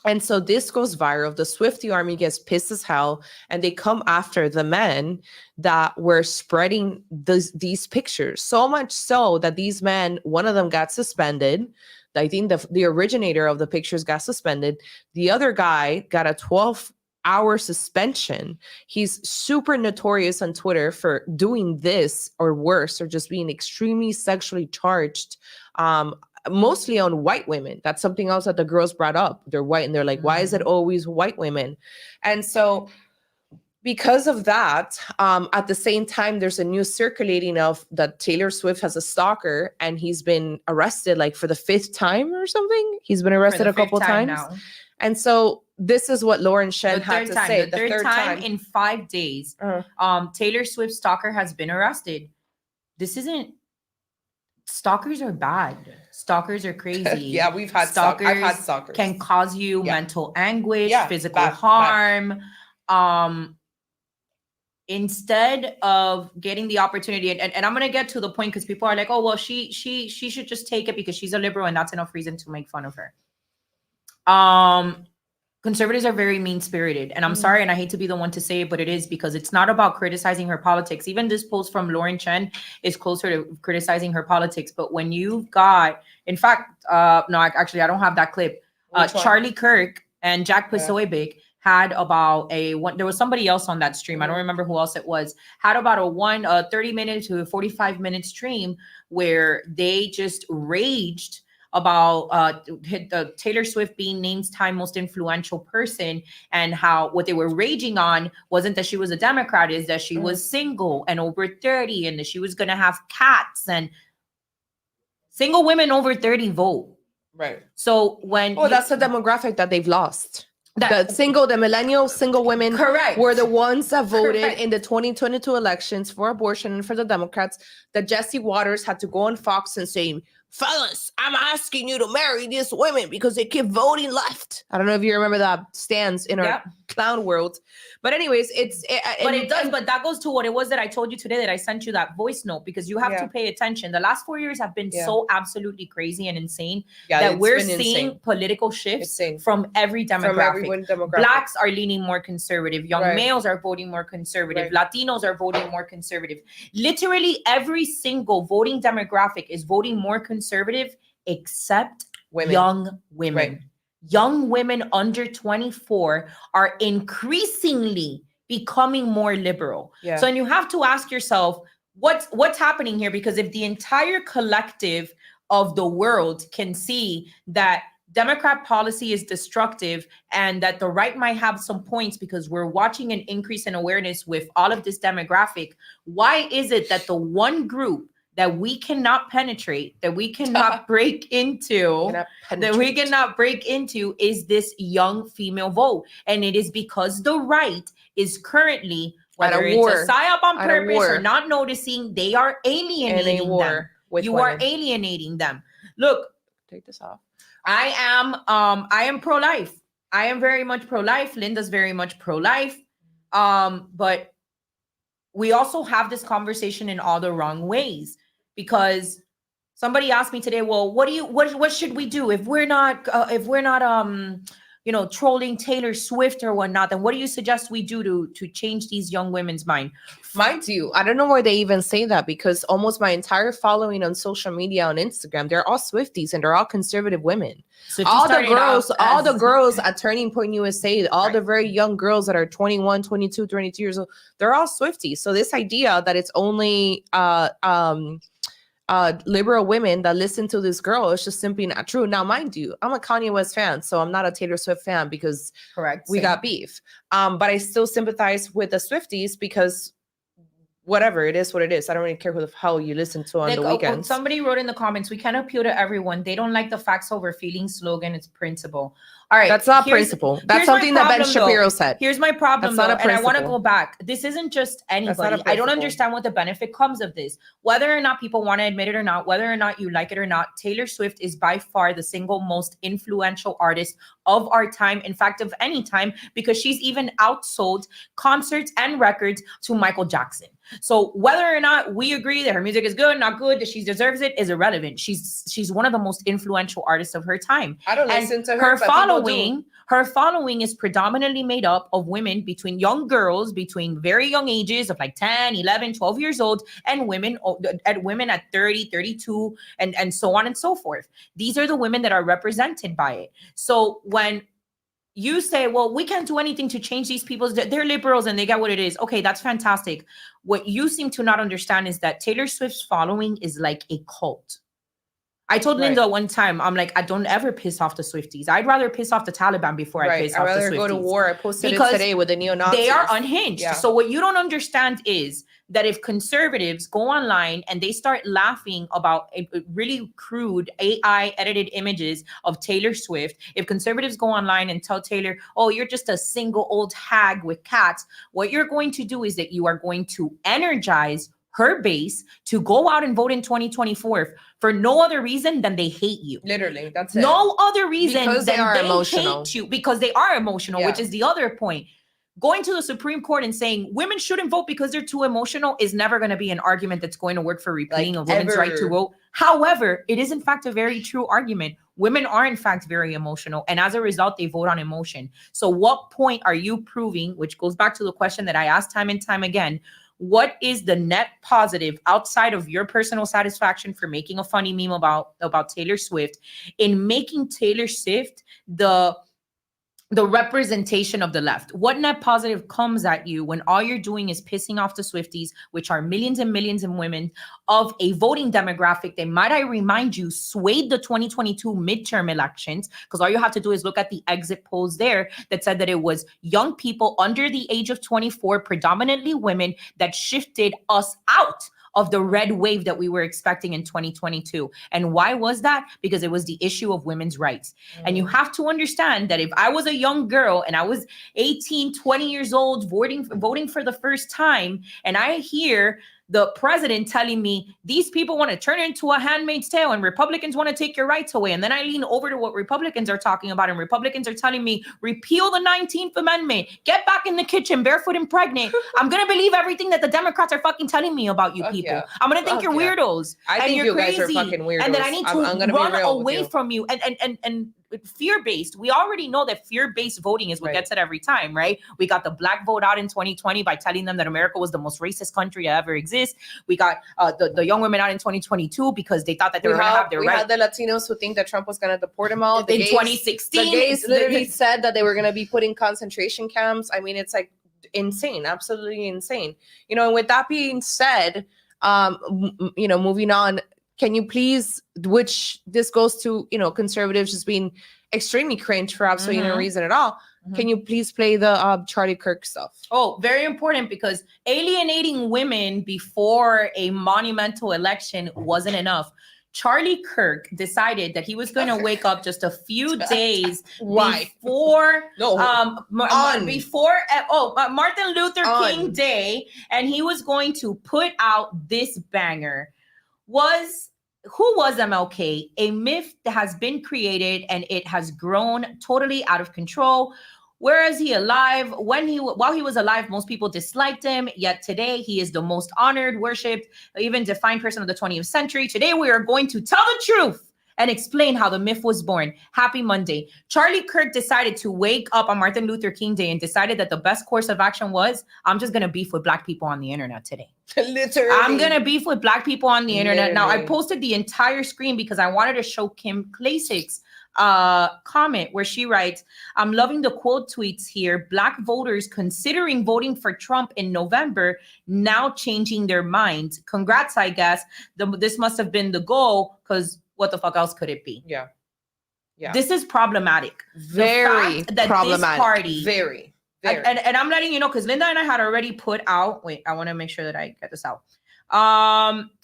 And so this goes viral. The Swiftie army gets pissed as hell, and they come after the men that were spreading these pictures. So much so that these men, one of them got suspended. I think the originator of the pictures got suspended. The other guy got a 12-hour suspension. He's super notorious on Twitter for doing this or worse, or just being extremely sexually charged, mostly on white women. That's something else that the girls brought up. They're white, and they're like, why is it always white women? And so because of that, at the same time, there's a news circulating of that Taylor Swift has a stalker, and he's been arrested like for the 5th time or something. He's been arrested a couple times now. And so this is what Lauren Shen had to say. The third time in 5 days, Taylor Swift's stalker has been arrested. This isn't. Stalkers are bad. Stalkers are crazy. Yeah, I've had stalkers. Can cause you mental anguish, physical harm. Instead of getting the opportunity, and I'm gonna get to the point, because people are like, oh well, she should just take it because she's a liberal, and that's enough reason to make fun of her. Conservatives are very mean-spirited, and I'm sorry, and I hate to be the one to say it, but it is, because it's not about criticizing her politics. Even this post from Lauren Chen is closer to criticizing her politics. But when you've got, in fact, no, actually, I don't have that clip. Charlie Kirk and Jack Posobiec had about there was somebody else on that stream. I don't remember who else it was. Had about a 30-minute to a 45-minute stream where they just raged about Taylor Swift being named Time most influential person, and how what they were raging on wasn't that she was a Democrat, is that she was single and over 30, and that she was going to have cats, and single women over 30 vote. Right. So when that's the demographic that they've lost. The millennial single women were the ones that voted in the 2022 elections for abortion and for the Democrats. That Jesse Waters had to go on Fox and say, fellas, I'm asking you to marry these women because they keep voting left. I don't know if you remember that stance in our clown world. But anyways, but that goes to what it was that I told you today, that I sent you that voice note, because you have to pay attention. The last 4 years have been so absolutely crazy and insane that we're seeing political shifts from every demographic. Blacks are leaning more conservative. Young males are voting more conservative. Latinos are voting more conservative. Literally every single voting demographic is voting more conservative, except young women. Right. Young women under 24 are increasingly becoming more liberal. Yeah. So, and you have to ask yourself, what's happening here? Because if the entire collective of the world can see that Democrat policy is destructive, and that the right might have some points because we're watching an increase in awareness with all of this demographic, why is it that the one group that we cannot penetrate, that we cannot break into, is this young female vote? And it is because the right is currently, whether it's a psyop on purpose or not noticing, they are alienating them. You are alienating them. Look, take this off. I am pro-life. I am very much pro-life. Linda's very much pro-life. But we also have this conversation in all the wrong ways, because somebody asked me today, well, what should we do if we're not trolling Taylor Swift or whatnot? Then what do you suggest we do to change these young women's mind? Mind you, I don't know why they even say that, because almost my entire following on social media, on Instagram, they're all Swifties and they're all conservative women. So all the girls at Turning Point USA, all the very young girls that are 21, 22, 22 years old, they're all Swifties. So this idea that it's only liberal women that listen to this girl is just simply not true. Now, mind you, I'm a Kanye West fan, so I'm not a Taylor Swift fan, because we got beef. But I still sympathize with the Swifties, because whatever, it is what it is. I don't really care how you listen to on the weekends. Somebody wrote in the comments, we can't appeal to everyone. They don't like the facts over feelings slogan. It's principle. All right. That's not principle. That's something that Ben Shapiro said. Here's my problem, That's not a and I want to principle. go back. This isn't just anybody. I don't principle. understand what the benefit comes of this. Whether or not people want to admit it or not, whether or not you like it or not, Taylor Swift is by far the single most influential artist of our time, in fact, of any time, because she's even outsold concerts and records to Michael Jackson. So whether or not we agree that her music is good, not good, that she deserves it, is irrelevant. She's one of the most influential artists of her time. I don't listen to her, Her following is predominantly made up of women between young girls, between very young ages of like 10, 11, 12 years old, and women at 30, 32, and so on and so forth. These are the women that are represented by it. So when you say, well, we can't do anything to change these people, they're liberals and they get what it is. Okay, that's fantastic. What you seem to not understand is that Taylor Swift's following is like a cult. I told Linda one time, I'm like, I don't ever piss off the Swifties. I'd rather piss off the Taliban before I piss off the Swifties. I'd rather go to war. I posted it today with the neo-Nazis. They are unhinged. Yeah. So what you don't understand is that if conservatives go online and they start laughing about really crude AI edited images of Taylor Swift, if conservatives go online and tell Taylor, oh, you're just a single old hag with cats, what you're going to do is that you are going to energize her base to go out and vote in 2024 for no other reason than they hate you. Literally, that's it. No other reason because than they emotional. Hate you, because they are emotional, which is the other point. Going to the Supreme Court and saying women shouldn't vote because they're too emotional is never going to be an argument that's going to work for repealing a woman's right to vote. However, it is in fact a very true argument. Women are in fact very emotional, and as a result, they vote on emotion. So what point are you proving, which goes back to the question that I asked time and time again, what is the net positive outside of your personal satisfaction for making a funny meme about Taylor Swift in making Taylor Swift the representation of the left? What net positive comes at you when all you're doing is pissing off the Swifties, which are millions and millions of women of a voting demographic that, might I remind you, swayed the 2022 midterm elections? Because all you have to do is look at the exit polls there that said that it was young people under the age of 24, predominantly women, that shifted us out of the red wave that we were expecting in 2022. And why was that? Because it was the issue of women's rights. And you have to understand that if I was a young girl and I was 18, 20 years old voting for the first time, and I hear the president telling me these people want to turn it into a Handmaid's Tale and Republicans want to take your rights away, and then I lean over to what Republicans are talking about, and Republicans are telling me repeal the 19th Amendment, get back in the kitchen barefoot and pregnant, I'm going to believe everything that the Democrats are fucking telling me about you people. Yeah. I'm going to think you're weirdos. I think you guys are fucking weirdos. And then I need to run away from you. And fear-based, we already know that fear-based voting is what gets it every time, right? We got the black vote out in 2020 by telling them that America was the most racist country to ever exist. We got the young women out in 2022 because they thought that they were going to have their right. We had the Latinos who think that Trump was going to deport them all. In 2016. The gays literally said that they were going to be put in concentration camps. I mean, it's like insane, absolutely insane. You know, and with that being said, moving on, can you please, which this goes to, conservatives just being extremely cringe for absolutely no reason at all. Can you please play the Charlie Kirk stuff? Oh, very important, because alienating women before a monumental election wasn't enough. Charlie Kirk decided that he was going to wake up just a few days before Martin Luther King Day, and he was going to put out this banger. Who was MLK? A myth that has been created, and it has grown totally out of control. Where is he alive? While he was alive, most people disliked him. Yet today, he is the most honored, worshipped, even defined person of the 20th century. Today, we are going to tell the truth and explain how the myth was born. Happy Monday. Charlie Kirk decided to wake up on Martin Luther King Day and decided that the best course of action was, I'm just going to beef with black people on the internet today. Literally. I'm going to beef with black people on the internet. Now, I posted the entire screen because I wanted to show Kim Klasik's comment where she writes, I'm loving the quote tweets here. Black voters considering voting for Trump in November, now changing their minds. Congrats, I guess. This must have been the goal, because what the fuck else could it be? Yeah. This is problematic. Very problematic. This party, very And I'm letting you know because Linda and I had already put out. Wait, I want to make sure that I get this out.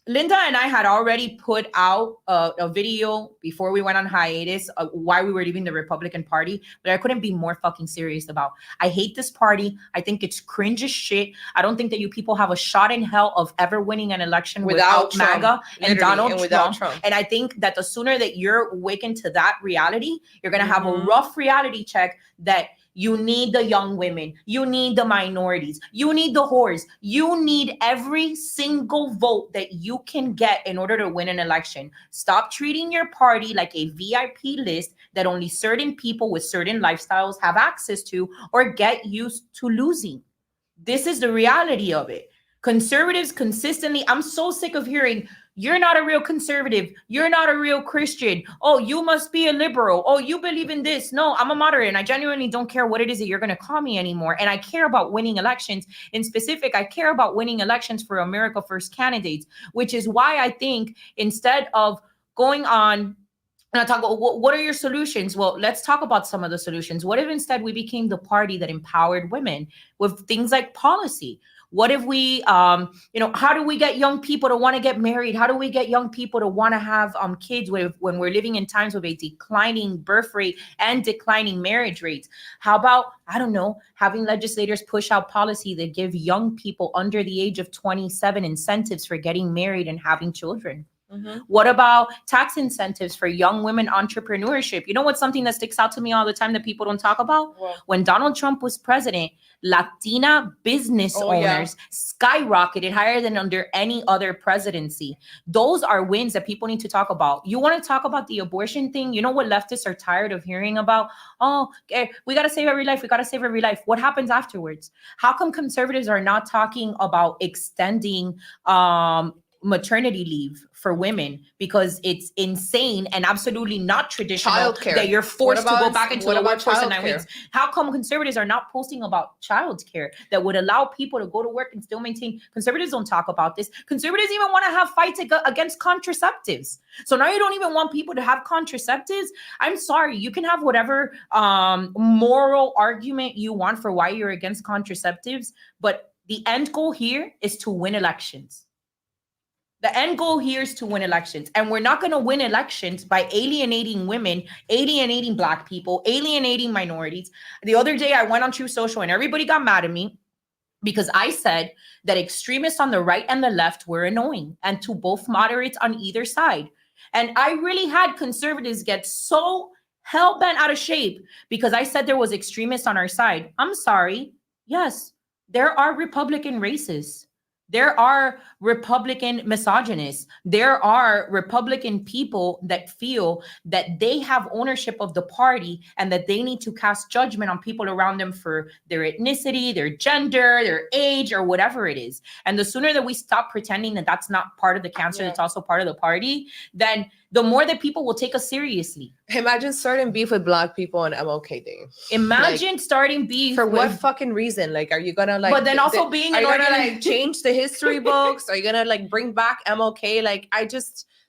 Linda and I had already put out a video before we went on hiatus why we were leaving the Republican Party, but I couldn't be more fucking serious about. I hate this party. I think it's cringe as shit. I don't think that you people have a shot in hell of ever winning an election without MAGA and Donald Trump. And I think that the sooner that you're awakened to that reality, you're going to have a rough reality check that you need the young women. You need the minorities. You need the whores. You need every single vote that you can get in order to win an election. Stop treating your party like a VIP list that only certain people with certain lifestyles have access to, or get used to losing. This is the reality of it. Conservatives consistently, I'm so sick of hearing, you're not a real conservative. You're not a real Christian. Oh, you must be a liberal. Oh, you believe in this. No, I'm a moderate and I genuinely don't care what it is that you're going to call me anymore. And I care about winning elections. In specific, I care about winning elections for America First candidates, which is why I think instead of going on and I talk about what are your solutions? Well, let's talk about some of the solutions. What if instead we became the party that empowered women with things like policy? What if we, how do we get young people to want to get married? How do we get young people to want to have kids when we're living in times with a declining birth rate and declining marriage rates? How about, I don't know, having legislators push out policy that give young people under the age of 27 incentives for getting married and having children? What about tax incentives for young women entrepreneurship? You know what's something that sticks out to me all the time that people don't talk about? When Donald Trump was president, Latina business owners skyrocketed higher than under any other presidency. Those are wins that people need to talk about. You want to talk about the abortion thing? You know what leftists are tired of hearing about? Oh, we got to save every life. We got to save every life. What happens afterwards? How come conservatives are not talking about extending maternity leave for women? Because it's insane and absolutely not traditional that you're forced to go back into the workforce in 9 weeks. How come conservatives are not posting about childcare that would allow people to go to work and still maintain? Conservatives don't talk about this. Conservatives even want to have fights against contraceptives. So now you don't even want people to have contraceptives. I'm sorry, you can have whatever moral argument you want for why you're against contraceptives, but the end goal here is to win elections. The end goal here is to win elections. And we're not going to win elections by alienating women, alienating Black people, alienating minorities. The other day I went on True Social and everybody got mad at me because I said that extremists on the right and the left were annoying, and to both moderates on either side. And I really had conservatives get so hell-bent out of shape because I said there was extremists on our side. I'm sorry. Yes, there are Republican racists. There are Republican misogynists. There are Republican people that feel that they have ownership of the party and that they need to cast judgment on people around them for their ethnicity, their gender, their age, or whatever it is. And the sooner that we stop pretending that that's not part of the cancer, that's also part of the party, then the more that people will take us seriously. Imagine starting beef with Black people on MLK Day. Imagine starting beef for what fucking reason? Like, are you gonna like? But then also being are you gonna like change the history books? Are you gonna like bring back MLK? Like,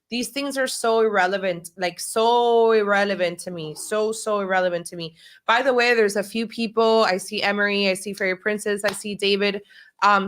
these things are so irrelevant, like so irrelevant to me, so irrelevant to me. By the way, there's a few people. I see Emery, I see Fairy Princess, I see David,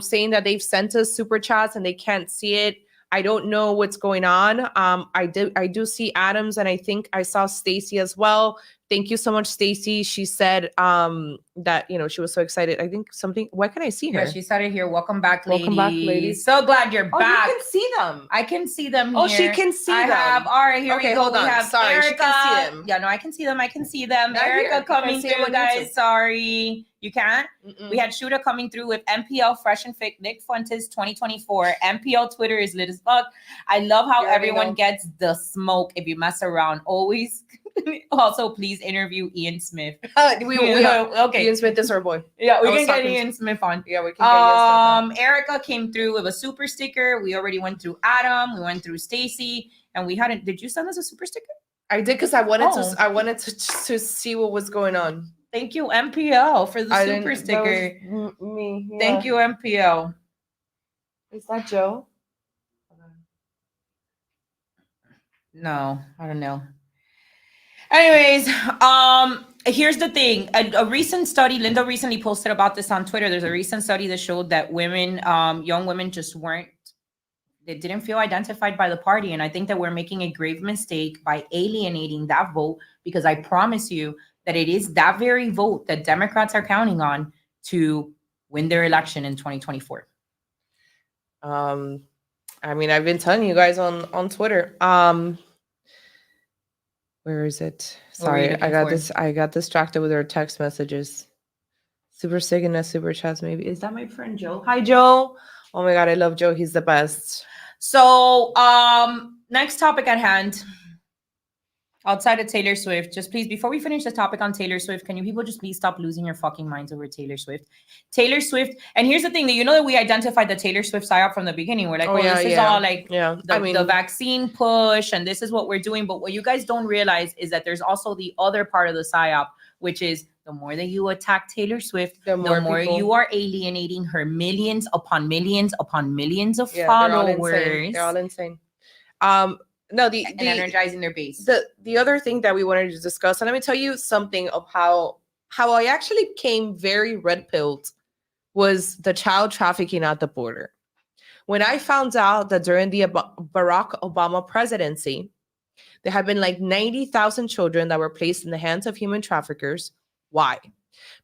saying that they've sent us super chats and they can't see it. I don't know what's going on. I do see Adams, and I think I saw Stacy as well. Thank you so much, Stacy. She said that, she was so excited. I think something. Why can I see her? Yeah, she started here. Welcome back, ladies. Welcome back, ladies. So glad you're back. You can see them. I can see them here. Oh, she can see them. All right, here we go. Hold on. We have Sorry, Erica. she can see them. Yeah, no, I can see them. I can see them. Not Erica here. coming through, guys. YouTube. Sorry. You can't? We had Shuda coming through with MPL Fresh and Fit Nick Fuentes 2024. MPL Twitter is lit as fuck. I love how everyone gets the smoke if you mess around. Always. Also, please interview Ian Smith. Okay. Ian Smith is our boy. Yeah, we can get Ian Smith on. Yeah, we can get Ian Smith on. Erica came through with a super sticker. We already went through Adam. We went through Stacy, and we hadn't. Did you send us a super sticker? I did because I wanted to see what was going on. Thank you, MPL, for the super sticker. Me. Yeah. Thank you, MPL. Is that Joe? No, I don't know. Anyways, here's the thing. A recent study, Linda recently posted about this on Twitter. There's a recent study that showed that women, young women just weren't, they didn't feel identified by the party. And I think that we're making a grave mistake by alienating that vote, because I promise you that it is that very vote that Democrats are counting on to win their election in 2024. I mean, I've been telling you guys on Twitter. Where is it? Sorry, I got distracted with our text messages. Super Signa, super chats, maybe. Is that my friend Joe? Hi, Joe. Oh my God, I love Joe. He's the best. So, next topic at hand. Outside of Taylor Swift, just please, before we finish the topic on Taylor Swift, can you people just please stop losing your fucking minds over Taylor Swift? Taylor Swift, and here's the thing, that you know that we identified the Taylor Swift psyop from the beginning. We're like, this is all like the vaccine push, and this is what we're doing. But what you guys don't realize is that there's also the other part of the psyop, which is the more that you attack Taylor Swift, the more you are alienating her millions upon millions upon millions of followers. They're all insane. No, and energizing their base. The other thing that we wanted to discuss, and let me tell you something of how I actually came very red-pilled, was the child trafficking at the border. When I found out that during the Barack Obama presidency, there had been like 90,000 children that were placed in the hands of human traffickers. Why?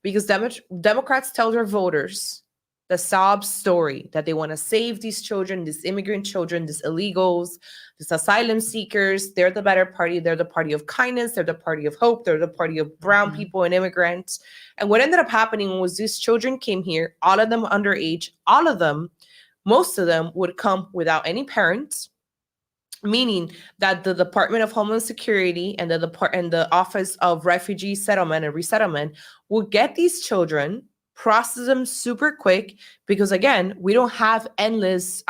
Because Democrats tell their voters the sob story that they want to save these children, these immigrant children, these illegals, these asylum seekers. They're the better party. They're the party of kindness. They're the party of hope. They're the party of brown people and immigrants. And what ended up happening was these children came here, all of them underage, all of them, most of them would come without any parents, meaning that the Department of Homeland Security and the Office of Refugee Settlement and Resettlement would get these children, process them super quick, because again, we don't have endless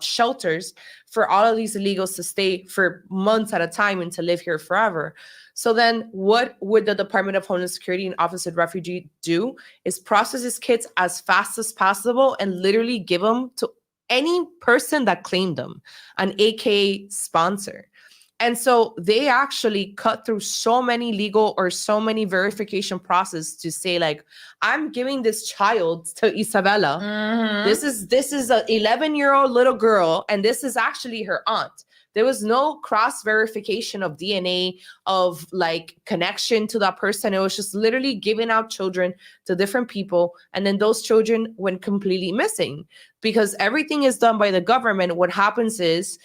shelters for all of these illegals to stay for months at a time and to live here forever. So then what would the Department of Homeland Security and Office of Refugee do is process these kids as fast as possible and literally give them to any person that claimed them, an AKA sponsor. And so they actually cut through so many legal or so many verification process to say, like, I'm giving this child to Isabella. This is an 11-year-old little girl, and this is actually her aunt. There was no cross verification of DNA, of like connection to that person. It was just literally giving out children to different people. And then those children went completely missing because everything is done by the government. What happens is,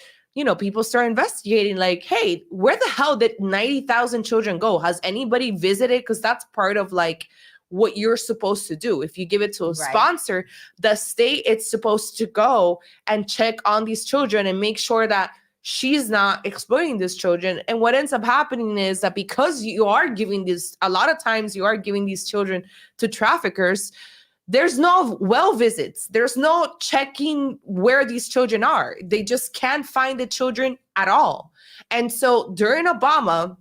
people start investigating like, hey, where the hell did 90,000 children go? Has anybody visited? Because that's part of like what you're supposed to do. If you give it to a sponsor, the state is supposed to go and check on these children and make sure that she's not exploiting these children. And what ends up happening is that because you are giving this, a lot of times you are giving these children to traffickers, there's no well visits. There's no checking where these children are. They just can't find the children at all. And so during Obama,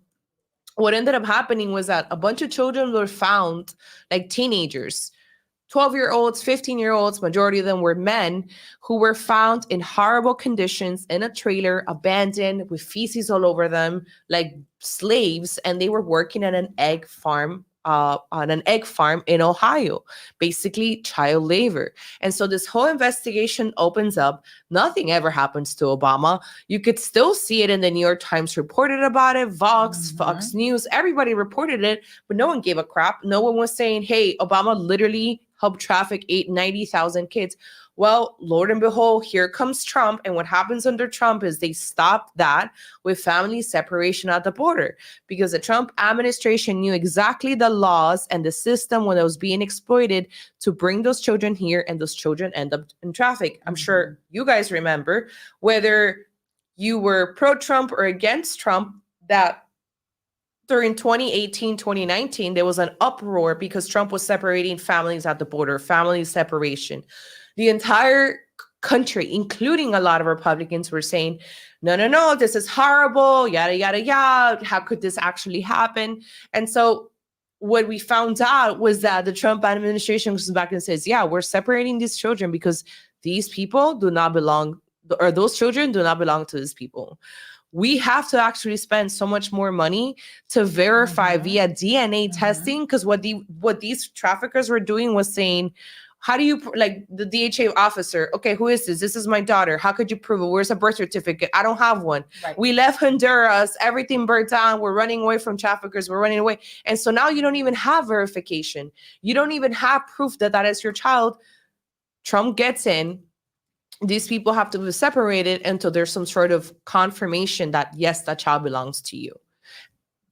what ended up happening was that a bunch of children were found, like teenagers, 12-year-olds, 15-year-olds, majority of them were men who were found in horrible conditions in a trailer, abandoned with feces all over them, like slaves, and they were working at an egg farm in Ohio, basically child labor. And so this whole investigation opens up. Nothing ever happens to Obama. You could still see it in the New York Times reported about it, Fox News, everybody reported it, but no one gave a crap. No one was saying, hey, Obama literally helped traffic 90,000 kids. Well, Lord and behold, here comes Trump. And what happens under Trump is they stopped that with family separation at the border, because the Trump administration knew exactly the laws and the system when it was being exploited to bring those children here, and those children end up in traffic. I'm sure you guys remember, whether you were pro-Trump or against Trump, that during 2018, 2019, there was an uproar because Trump was separating families at the border, family separation. The entire country, including a lot of Republicans, were saying, no, this is horrible, yada, yada, yada. How could this actually happen? And so what we found out was that the Trump administration comes back and says, yeah, we're separating these children because these people do not belong, or those children do not belong to these people. we have to actually spend so much more money to verify via DNA testing. Because what these traffickers were doing was saying, how do you like the DHA officer? Okay, who is this? This is my daughter. How could you prove it? Where's a birth certificate? I don't have one. Right. We left Honduras. Everything burnt down. We're running away from traffickers. We're running away. And so now you don't even have verification. You don't even have proof that that is your child. Trump gets in. These people have to be separated until there's some sort of confirmation that, yes, that child belongs to you.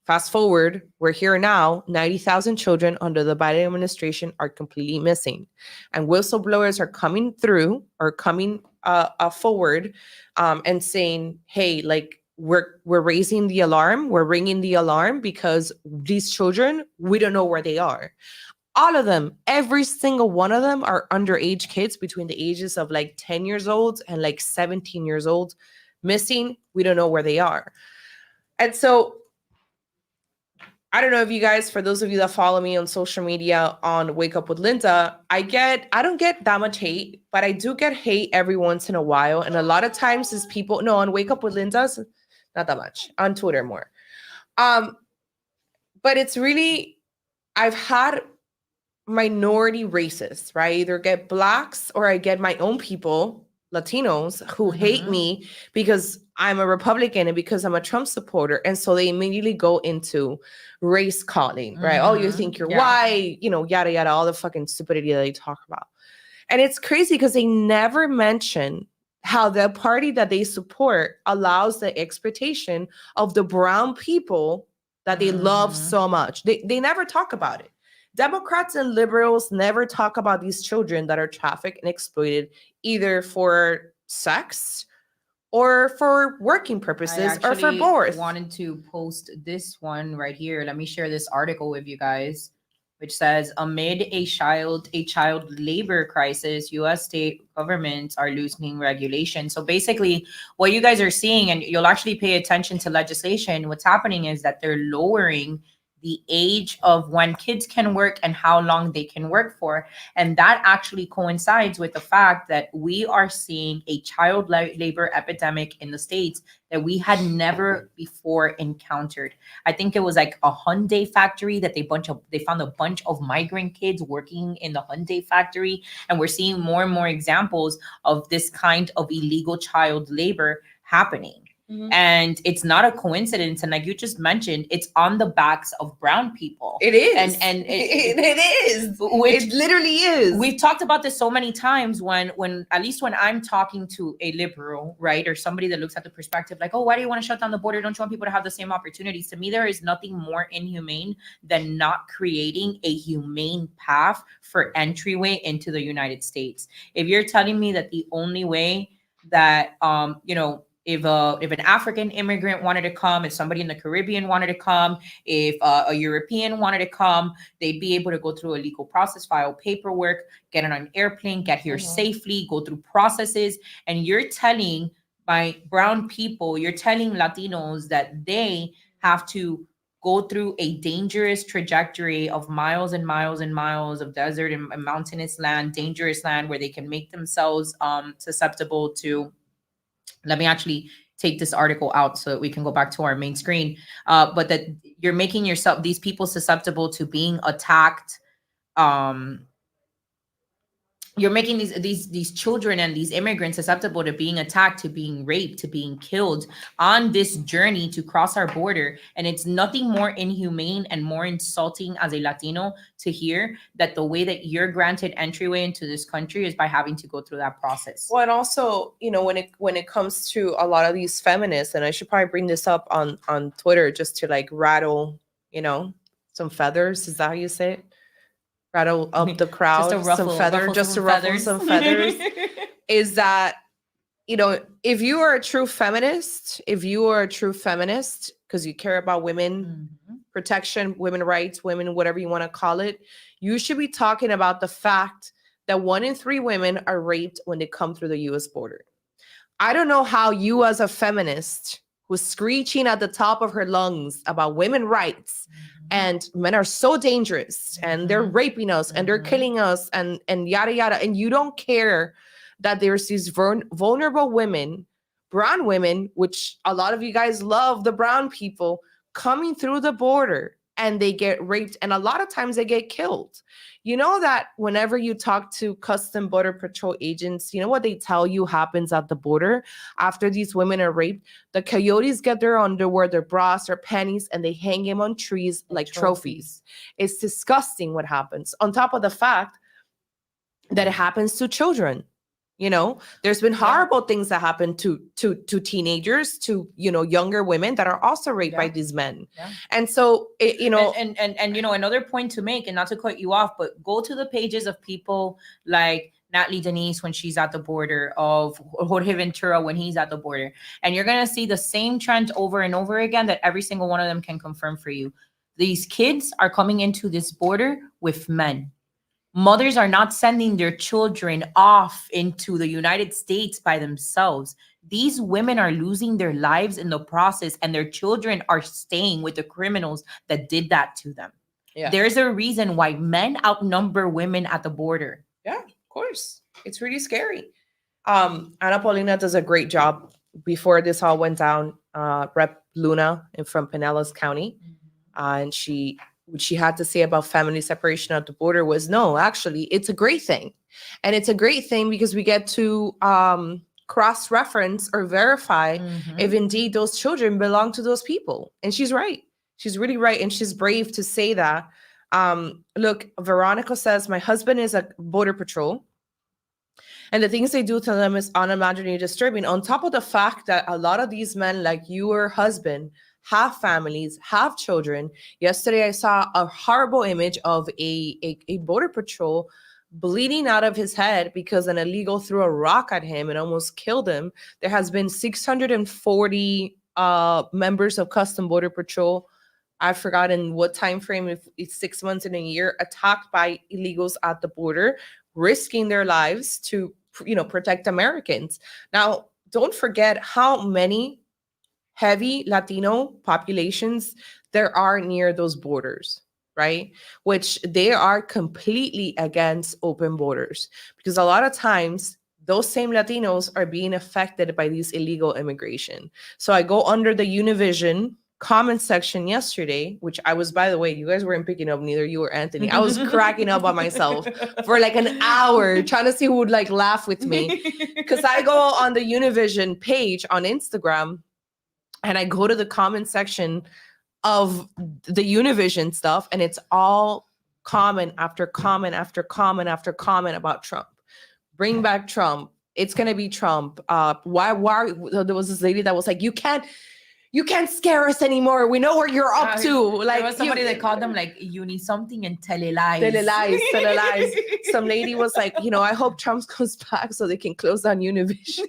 Fast forward, we're here now. 90,000 children under the Biden administration are completely missing. And whistleblowers are coming through or coming forward and saying, hey, like, we're raising the alarm. We're ringing the alarm because these children, we don't know where they are. All of them, every single one of them are underage kids between the ages of like 10 years old and like 17 years old, missing. We don't know where they are. And so I don't know if you guys, for those of you that follow me on social media on Wake Up with Linda, I don't get that much hate, but I do get hate every once in a while. And a lot of times is people, no, on Wake Up with Linda's, not that much, on Twitter more. But it's really, I've had minority racists, right? I either get Blacks or I get my own people, Latinos, who hate me because I'm a Republican and because I'm a Trump supporter. And so they immediately go into race calling, right? Oh, you think you're white, you know, yada, yada, all the fucking stupidity that they talk about. And it's crazy because they never mention how the party that they support allows the exploitation of the brown people that they love so much. They never talk about it. Democrats and liberals never talk about these children that are trafficked and exploited either for sex or for working purposes or for both. I wanted to post this one right here. Let me share this article with you guys, which says, amid a child labor crisis, U.S. state governments are loosening regulation. So basically what you guys are seeing, and you'll actually pay attention to legislation, what's happening is that they're lowering the age of when kids can work and how long they can work for. And that actually coincides with the fact that we are seeing a child labor epidemic in the States that we had never before encountered. I think it was like a Hyundai factory that they found a bunch of migrant kids working in the Hyundai factory. And we're seeing more and more examples of this kind of illegal child labor happening. And it's not a coincidence. And like you just mentioned, it's on the backs of brown people. It is. And it is. It literally is. We've talked about this so many times when at least when I'm talking to a liberal, right? Or somebody that looks at the perspective like, oh, why do you want to shut down the border? Don't you want people to have the same opportunities? To me, there is nothing more inhumane than not creating a humane path for entryway into the United States. If you're telling me that the only way that, if an African immigrant wanted to come, if somebody in the Caribbean wanted to come, if a European wanted to come, they'd be able to go through a legal process, file paperwork, get on an airplane, get here safely, go through processes. And you're telling my brown people, you're telling Latinos that they have to go through a dangerous trajectory of miles and miles and miles of desert and mountainous land, dangerous land where they can make themselves susceptible to. Let me actually take this article out so that we can go back to our main screen. But that you're making these people susceptible to being attacked. You're making these children and these immigrants susceptible to being attacked, to being raped, to being killed on this journey to cross our border. And it's nothing more inhumane and more insulting as a Latino to hear that the way that you're granted entryway into this country is by having to go through that process. Well, and also, when it comes to a lot of these feminists, and I should probably bring this up on Twitter just to like rattle, some feathers. Is that how you say it? Rattle up the crowd, some feathers, just to ruffle some feathers, is that, if you are a true feminist, because you care about women protection, women rights, women, whatever you want to call it, you should be talking about the fact that 1 in 3 women are raped when they come through the U.S. border. I don't know how you as a feminist was screeching at the top of her lungs about women rights and men are so dangerous and they're raping us and they're killing us and yada, yada. And you don't care that there's these vulnerable women brown women, which a lot of you guys love the brown people, coming through the border and they get raped. And a lot of times they get killed. You know that whenever you talk to Custom Border Patrol agents, you know what they tell you happens at the border after these women are raped? The coyotes get their underwear, their bras, their panties, and they hang them on trees like trophies. It's disgusting what happens. On top of the fact that it happens to children. You know, there's been horrible things that happen to teenagers, to, you know, younger women that are also raped by these men. And so, you know, and you know, another point to make, and not to cut you off, but go to the pages of people like Natalie Denise when she's at the border, of Jorge Ventura when he's at the border, and you're gonna see the same trend over and over again that every single one of them can confirm for you. These kids are coming into this border with men. Mothers are not sending their children off into the United States by themselves. These women are losing their lives in the process, and their children are staying with the criminals that did that to them. Yeah. There's a reason why men outnumber women at the border. Yeah, of course. It's really scary. Ana Paulina does a great job. Before this all went down, Rep. Luna from Pinellas County, and what she had to say about family separation at the border was, no, actually, it's a great thing. And it's a great thing because we get to cross-reference or verify if indeed those children belong to those people. And she's right. She's really right. And she's brave to say that. Look, Veronica says, my husband is a border patrol. And the things they do to them is unimaginably disturbing. On top of the fact that a lot of these men, like your husband, have families, have children. Yesterday, I saw a horrible image of a border patrol bleeding out of his head because an illegal threw a rock at him and almost killed him. There has been 640 members of Custom Border Patrol, I've forgotten what time frame, if it's 6 months in a year, attacked by illegals at the border, risking their lives to, you know, protect Americans. Now, don't forget how many heavy Latino populations there are near those borders, right? Which they are completely against open borders, because a lot of times those same Latinos are being affected by these illegal immigration. So I go under the Univision comment section yesterday, which I was, by the way, you guys weren't picking up, neither you or Anthony. I was cracking up on myself for like an hour trying to see who would like laugh with me, because I go on the Univision page on Instagram and I go to the comment section of the Univision stuff, and it's all comment after comment after comment after comment about Trump. Bring back Trump. It's gonna be Trump. Why there was this lady that was like, you can't scare us anymore. We know what you're up to. Like, there was somebody that called them like, you need something and tell lies. Tell lies. Some lady was like, you know, I hope Trump comes back so they can close down Univision.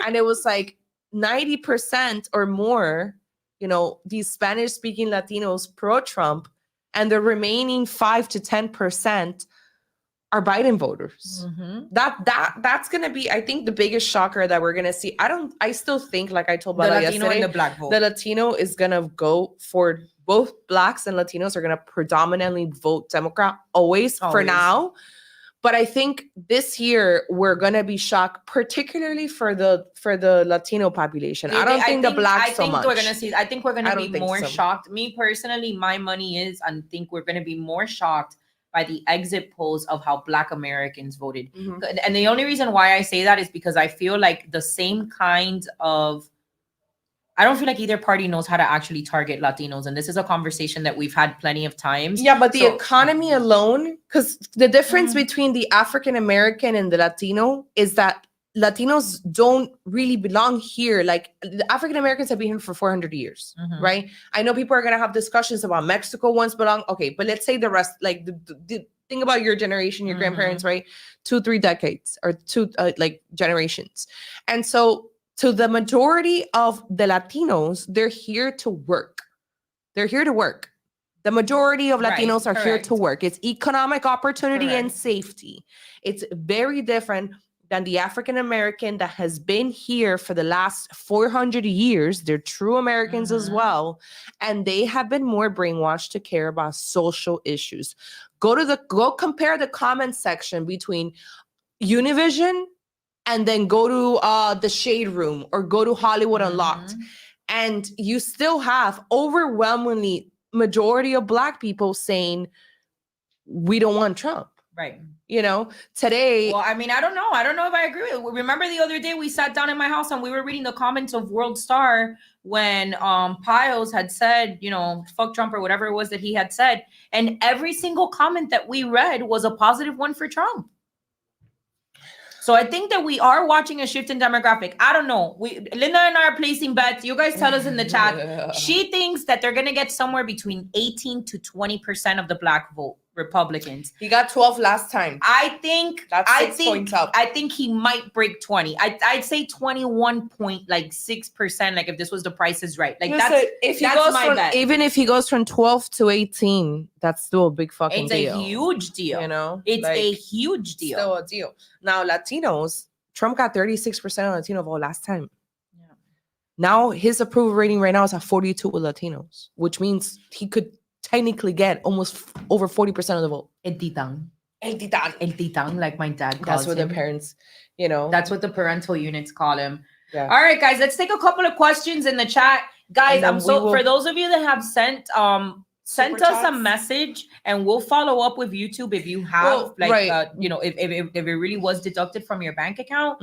And it was like 90% or more, you know, these Spanish-speaking Latinos pro-Trump, and the remaining 5 to 10% are Biden voters. That's gonna be, I think, the biggest shocker that we're gonna see. I still think, like I told Bala yesterday, and the black vote. The Latino is gonna go for both blacks, and Latinos are gonna predominantly vote Democrat always. For now. But I think this year we're gonna be shocked, particularly for the Latino population. I think the blacks so much. I think we're gonna be more shocked. Me personally, my money is, I think we're gonna be more shocked by the exit polls of how Black Americans voted. And the only reason why I say that is because I feel like the same kind of, I don't feel like either party knows how to actually target Latinos. And this is a conversation that we've had plenty of times. Yeah, but the economy alone, because the difference between the African American and the Latino is that Latinos don't really belong here. Like, the African Americans have been here for 400 years, right? I know people are going to have discussions about Mexico once belong. Okay, but let's say the rest, like the think about your generation, your grandparents, right? 2-3 decades or two like generations. And so to the majority of the Latinos, they're here to work. They're here to work. The majority of Latinos are here to work. It's economic opportunity and safety. It's very different than the African American that has been here for the last 400 years. They're true Americans as well. And they have been more brainwashed to care about social issues. Go compare the comment section between Univision and then go to the Shade Room or go to Hollywood Unlocked, and you still have overwhelmingly majority of Black people saying we don't want Trump. Right. You know, today. Well, I mean, I don't know if I agree with it. Remember the other day we sat down in my house and we were reading the comments of World Star when Piles had said, you know, fuck Trump or whatever it was that he had said. And every single comment that we read was a positive one for Trump. So I think that we are watching a shift in demographic. I don't know. Linda and I are placing bets. You guys tell us in the chat. She thinks that they're going to get somewhere between 18 to 20% of the Black vote, Republicans. He got 12 last time. I think that's 6 points up. I think he might break 20. I'd say 21.6%. Like if this was the Price is Right. Like Listen, that's my bet. Even if he goes from 12 to 18, that's still a big fucking deal. It's a huge deal. You know, it's like, a huge deal. Still a deal. Now Latinos, Trump got 36% of Latino vote last time. Yeah. Now his approval rating right now is at 42 with Latinos, which means he could technically get almost over 40% of the vote. El Titán. El Titán. El Titán, like my dad calls That's what him. their parents, you know. That's what the parental units call him. Yeah. All right, guys, let's take a couple of questions in the chat. Guys, for those of you that have sent us a message and we'll follow up with YouTube if you have you know, if it really was deducted from your bank account.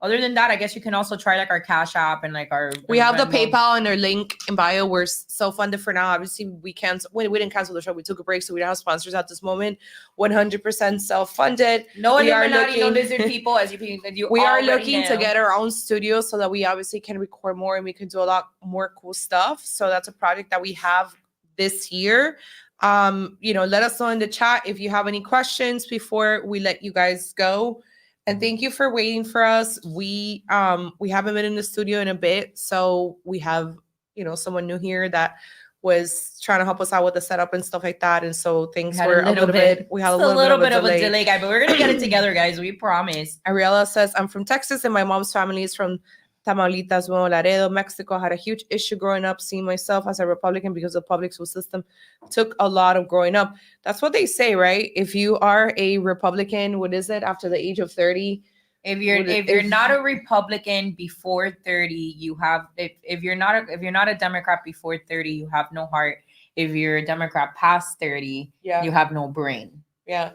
Other than that, I guess you can also try like our Cash App and like we have the PayPal and our link in bio. We're self-funded for now. Obviously, we didn't cancel the show. We took a break, so we don't have sponsors at this moment. 100% self-funded. No Illuminati, no lizard people, as you we are looking to get our own studio so that we obviously can record more and we can do a lot more cool stuff. So that's a project that we have this year. You know, let us know in the chat if you have any questions before we let you guys go. And thank you for waiting for us. We haven't been in the studio in a bit, so we have, you know, someone new here that was trying to help us out with the setup and stuff like that. And so things were a little bit. We had a little bit of a delay, guy, but we're gonna get it together, guys. We promise. Ariella says, "I'm from Texas, and my mom's family is from Tamaulipas, Nuevo Laredo, Mexico. Had a huge issue growing up, seeing myself as a Republican because the public school system took a lot of growing up." That's what they say, right? If you are a Republican, what is it, after the age of 30? If you're not a Republican before 30, you have if you're not a Democrat before 30, you have no heart. If you're a Democrat past 30, you have no brain. Yeah.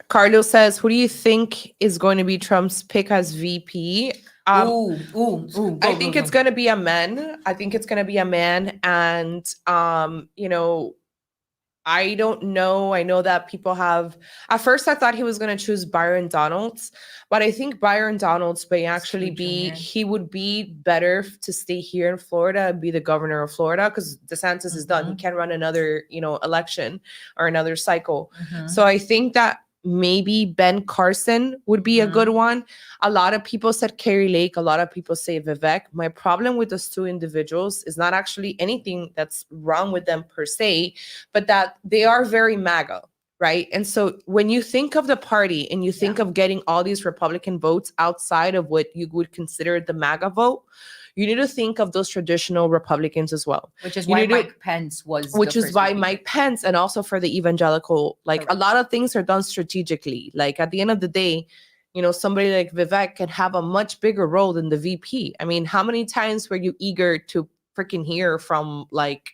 Carlos says, "Who do you think is going to be Trump's pick as VP?" I think it's going to be a man. And, you know, I don't know. I know that people have, at first I thought he was going to choose Byron Donalds, but I think Byron Donalds may actually he would be better to stay here in Florida and be the governor of Florida, because DeSantis is done. He can't run another, you know, election or another cycle. So I think that maybe Ben Carson would be a good one. A lot of people said Carrie Lake. A lot of people say Vivek. My problem with those two individuals is not actually anything that's wrong with them per se, but that they are very MAGA, right? And so when you think of the party and you think of getting all these Republican votes outside of what you would consider the MAGA vote, you need to think of those traditional Republicans as well. Which is why Mike Pence was. Which is why Mike Pence, and also for the evangelical, like a lot of things are done strategically. Like at the end of the day, you know, somebody like Vivek can have a much bigger role than the VP. I mean, how many times were you eager to freaking hear from, like,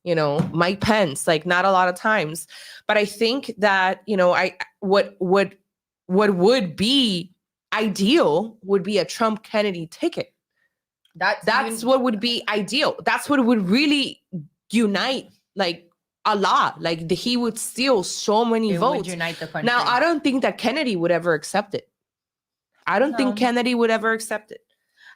you know, Mike Pence? Like, not a lot of times. But I think that, you know, what would be ideal would be a Trump Kennedy ticket. That's what would be ideal. That's what would really unite, like, a lot. Like, he would steal so many votes. Would unite the country. Now, I don't think that Kennedy would ever accept it.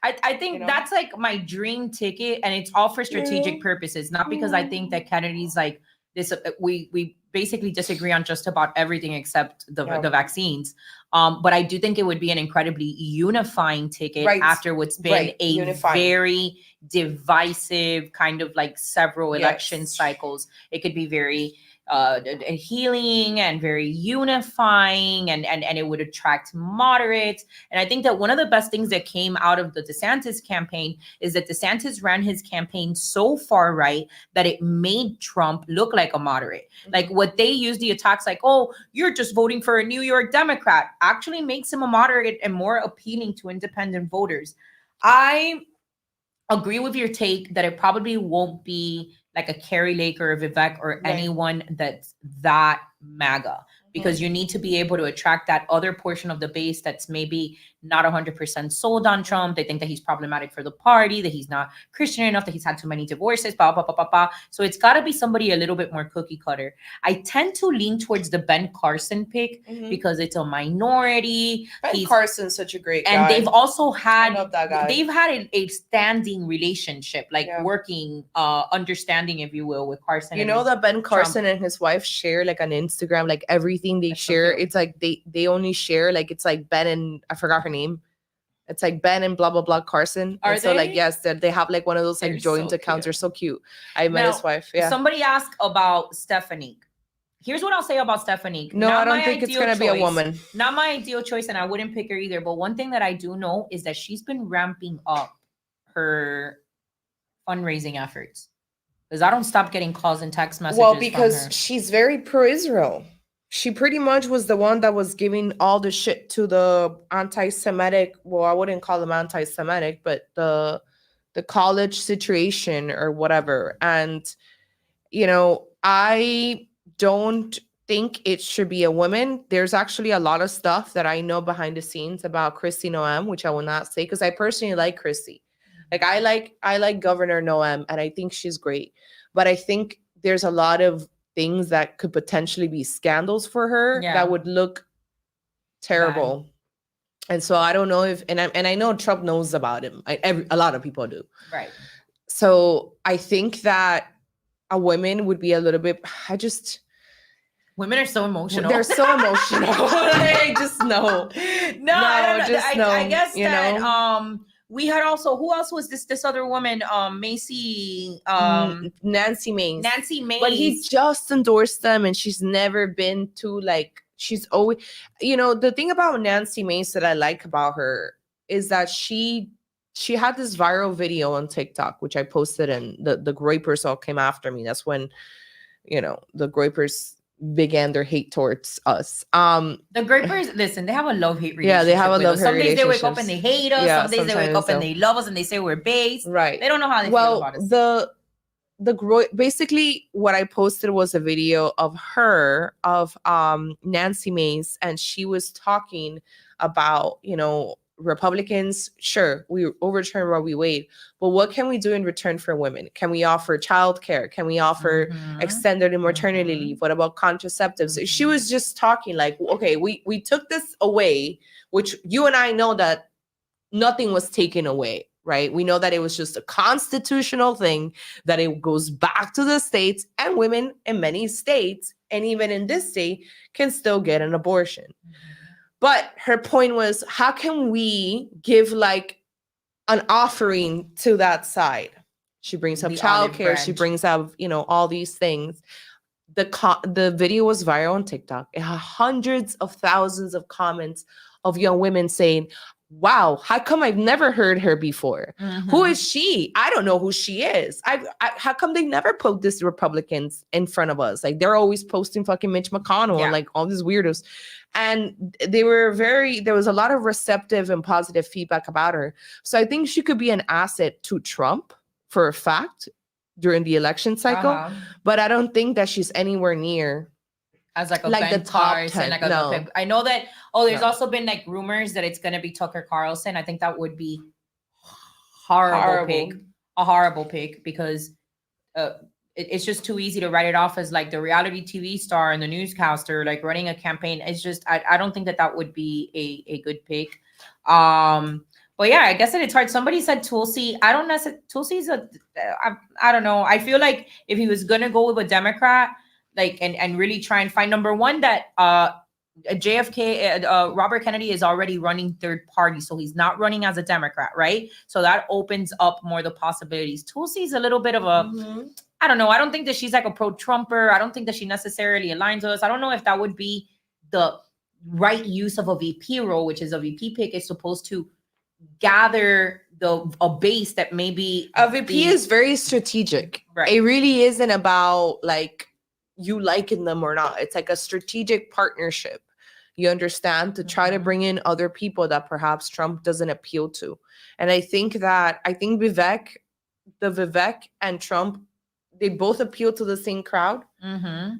I think that's like my dream ticket, and it's all for strategic purposes, not because I think that Kennedy's like this. We basically disagree on just about everything except the vaccines. But I do think it would be an incredibly unifying ticket after what's been a very divisive kind of like several election cycles. It could be very healing and very unifying, and it would attract moderates. And I think that one of the best things that came out of the DeSantis campaign is that DeSantis ran his campaign so far right that it made Trump look like a moderate. Like what they use the attacks like, oh, you're just voting for a New York Democrat, actually makes him a moderate and more appealing to independent voters. I agree with your take that it probably won't be like a Carrie Lake or a Vivek or anyone that's that MAGA, because you need to be able to attract that other portion of the base that's maybe not 100% sold on Trump. They think that he's problematic for the party, that he's not Christian enough, that he's had too many divorces, blah, blah, blah, blah, blah. So it's got to be somebody a little bit more cookie cutter. I tend to lean towards the Ben Carson pick because it's a minority. Ben Carson's such a great guy. And they've also had, I love that guy. They've had a standing relationship, like working, understanding, if you will, with Carson. You know that Ben Carson Trump and his wife share like on Instagram, like everything they share. So it's like they only share, like it's like Ben and I forgot her name. It's like Ben and blah blah blah Carson. Are and so they? Like yes, they have like one of those like They're joint so accounts. cute. They're so cute. I met his wife. Yeah. Somebody asked about Stephanie. Here's what I'll say about Stephanie. No, I don't think it's gonna be a woman. Not my ideal choice, and I wouldn't pick her either. But one thing that I do know is that she's been ramping up her fundraising efforts. Because I don't stop getting calls and text messages. Well, because she's very pro-Israel. She pretty much was the one that was giving all the shit to the anti-Semitic. Well, I wouldn't call them anti-Semitic, but the college situation or whatever. And, you know, I don't think it should be a woman. There's actually a lot of stuff that I know behind the scenes about Kristi Noem, which I will not say because I personally like Kristi. Like I like Governor Noem, and I think she's great. But I think there's a lot of things that could potentially be scandals for her that would look terrible. Bad. And so I don't know if, and I know Trump knows about him. A lot of people do. Right. So I think that a woman would be a little bit, women are so emotional. They're so emotional. I just know. No, I don't know. I guess you that, know? We had also, who else was this other woman? Macy, Nancy Mace. Nancy Mace. But he just endorsed them, and she's never been to like, she's always, you know, the thing about Nancy Mace that I like about her is that she had this viral video on TikTok, which I posted, and the Groypers all came after me. That's when, you know, the Groypers began their hate towards us. The Groypers, listen, they have a love-hate relationship. Yeah, they have a love-hate relationship. Some days they wake up and they hate us. Yeah, some days they wake up and they love us and they say we're base. Right. They don't know how they feel about us. Basically what I posted was a video of Nancy Mace, and she was talking about, you know, Republicans, sure, we overturn Roe v. Wade, but what can we do in return for women? Can we offer childcare? Can we offer extended maternity leave? What about contraceptives? She was just talking like, okay, we took this away, which you and I know that nothing was taken away, right? We know that it was just a constitutional thing, that it goes back to the states, and women in many states, and even in this state, can still get an abortion. But her point was, how can we give like an offering to that side? She brings up childcare. She brings up, you know, all these things. The video was viral on TikTok. It had hundreds of thousands of comments of young women saying, wow, how come I've never heard her before? Who is she? I don't know who she is. How come they never put these Republicans in front of us? Like they're always posting fucking Mitch McConnell and like all these weirdos. And there was a lot of receptive and positive feedback about her. So I think she could be an asset to Trump for a fact during the election cycle. But I don't think that she's anywhere near as like the top 10. Like no. I know that. There's also been like rumors that it's gonna be Tucker Carlson. I think that would be a horrible pick because it's just too easy to write it off as like the reality TV star and the newscaster like running a campaign. It's just I don't think that would be a good pick. But yeah, I guess it's hard. Somebody said Tulsi. I don't necessarily. Tulsi's I don't know. I feel like if he was gonna go with a Democrat, like and really try and find number one that JFK Robert Kennedy is already running third party, so he's not running as a Democrat, right? So that opens up more the possibilities. Tulsi's a little bit of a I don't know. I don't think that she's like a pro-Trumper. I don't think that she necessarily aligns with us. I don't know if that would be the right use of a VP role, which is a VP pick is supposed to gather a base that maybe a VP is very strategic. Right. It really isn't about like you liking them or not. It's like a strategic partnership. You understand, to try to bring in other people that perhaps Trump doesn't appeal to. And I think Vivek and Trump, they both appeal to the same crowd. Mm-hmm.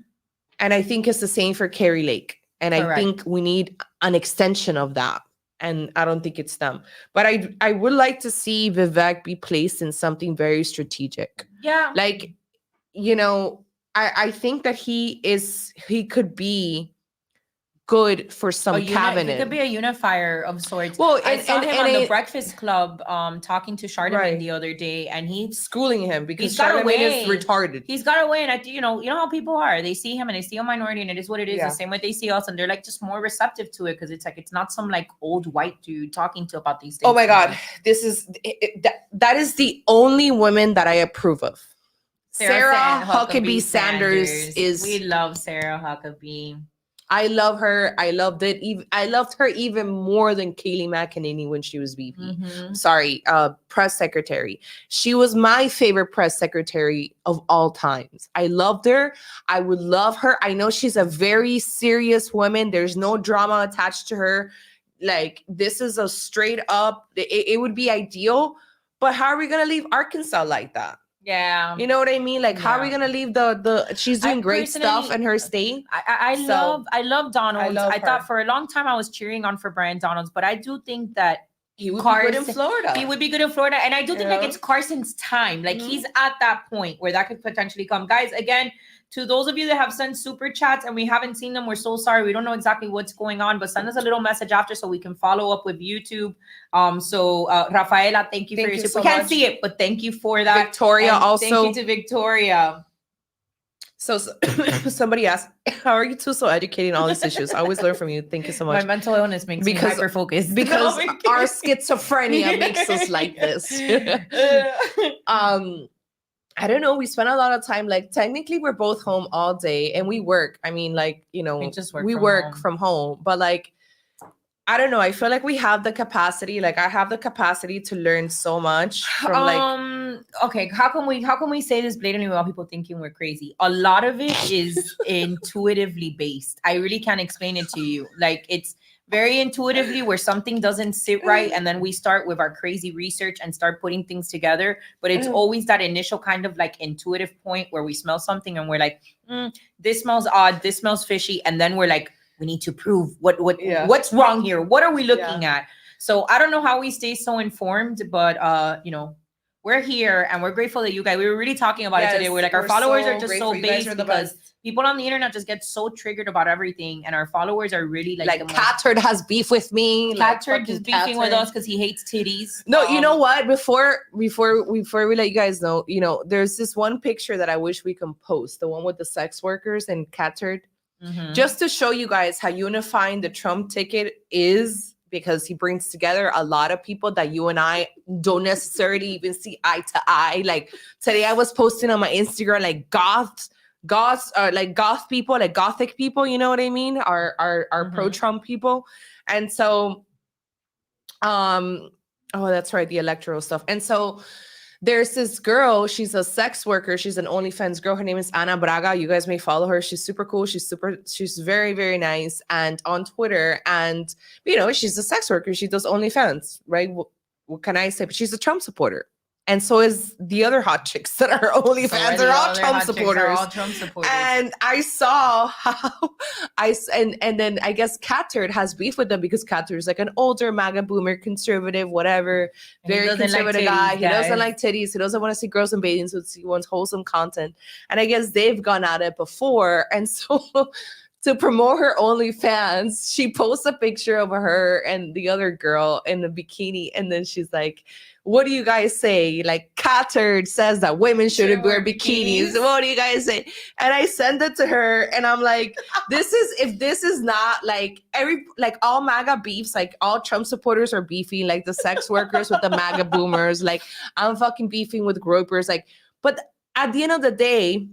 And I think it's the same for Carrie Lake. And Correct. I think we need an extension of that. And I don't think it's them. But I would like to see Vivek be placed in something very strategic. Yeah. Like, you know, I think that he could be good for some cabinet. He could be a unifier of sorts. Well, I saw him on the Breakfast Club talking to Charlemagne the other day, and he's schooling him because Charlemagne is retarded. He's got away, and you know how people are. They see him and they see a minority, and it is what it is. The same way they see us, and they're like just more receptive to it because it's like it's not some like old white dude talking to about these things. Oh my God, this is that is the only woman that I approve of. Sarah Huckabee Sanders is. We love Sarah Huckabee. I love her. I loved her even more than Kayleigh McEnany when she was VP. Mm-hmm. Sorry, press secretary. She was my favorite press secretary of all times. I loved her. I would love her. I know she's a very serious woman. There's no drama attached to her. Like, this is a straight up, it would be ideal. But how are we going to leave Arkansas like that? Yeah. You know what I mean? Like, how are we gonna leave she's doing great stuff in her state? I love Donald. I thought for a long time I was cheering on for Brian Donalds, but I do think that he would be good in Florida. He would be good in Florida. And I do think like it's Carson's time. Like he's at that point where that could potentially come. Guys, again, to those of you that have sent super chats and we haven't seen them, we're so sorry. We don't know exactly what's going on, but send us a little message after so we can follow up with YouTube. Rafaela, thank you for your support. We can't see it, but thank you for that. Victoria and also. Thank you to Victoria. So somebody asked, how are you two so educated in all these issues? I always learn from you. Thank you so much. My mental illness makes me hyper-focused. Because our schizophrenia makes us like this. I don't know. We spend a lot of time, like, technically we're both home all day and we work. I mean, like, you know, we work from home. But like, I don't know. I feel like we have the capacity. Like, I have the capacity to learn so much from okay, how can we say this blatantly without people thinking we're crazy? A lot of it is intuitively based. I really can't explain it to you. Like, it's very intuitively where something doesn't sit right, and then we start with our crazy research and start putting things together. But it's always that initial kind of like intuitive point where we smell something and we're like, this smells odd, this smells fishy, and then we're like, we need to prove what's wrong here. What are we looking at? So I don't know how we stay so informed, but you know, we're here and we're grateful that you guys, we were really talking about it today. We're like, our followers are just so based because people on the internet just get so triggered about everything. And our followers are really like Catturd has beef with me. Catturd is beefing with us because he hates titties. No, you know what? Before we let you guys know, you know, there's this one picture that I wish we can post, the one with the sex workers and Catturd. Just to show you guys how unifying the Trump ticket is, because he brings together a lot of people that you and I don't necessarily even see eye to eye. Like today I was posting on my Instagram, like goths, like goth people, like gothic people, you know what I mean? Are pro-Trump people. And so, oh, that's right, the electoral stuff. And so there's this girl, she's a sex worker. She's an OnlyFans girl. Her name is Ana Braga. You guys may follow her. She's super cool. She's very, very nice. And on Twitter, and, you know, she's a sex worker. She does OnlyFans, right? What can I say? But she's a Trump supporter. And so is the other hot chicks that are OnlyFans. They're all Trump supporters. And I saw how and then I guess Catturd has beef with them because Catturd is like an older MAGA boomer, conservative, whatever, very conservative guy. He doesn't like titties. He doesn't want to see girls in bathing suits. He wants wholesome content. And I guess they've gone at it before. And so to promote her OnlyFans, she posts a picture of her and the other girl in the bikini. And then she's like, what do you guys say? Like, Catturd says that women shouldn't wear bikinis. What do you guys say? And I send it to her and I'm like, if this is not like all MAGA beefs, like all Trump supporters are beefing, like the sex workers with the MAGA boomers, like I'm fucking beefing with gropers. Like, but at the end of the day,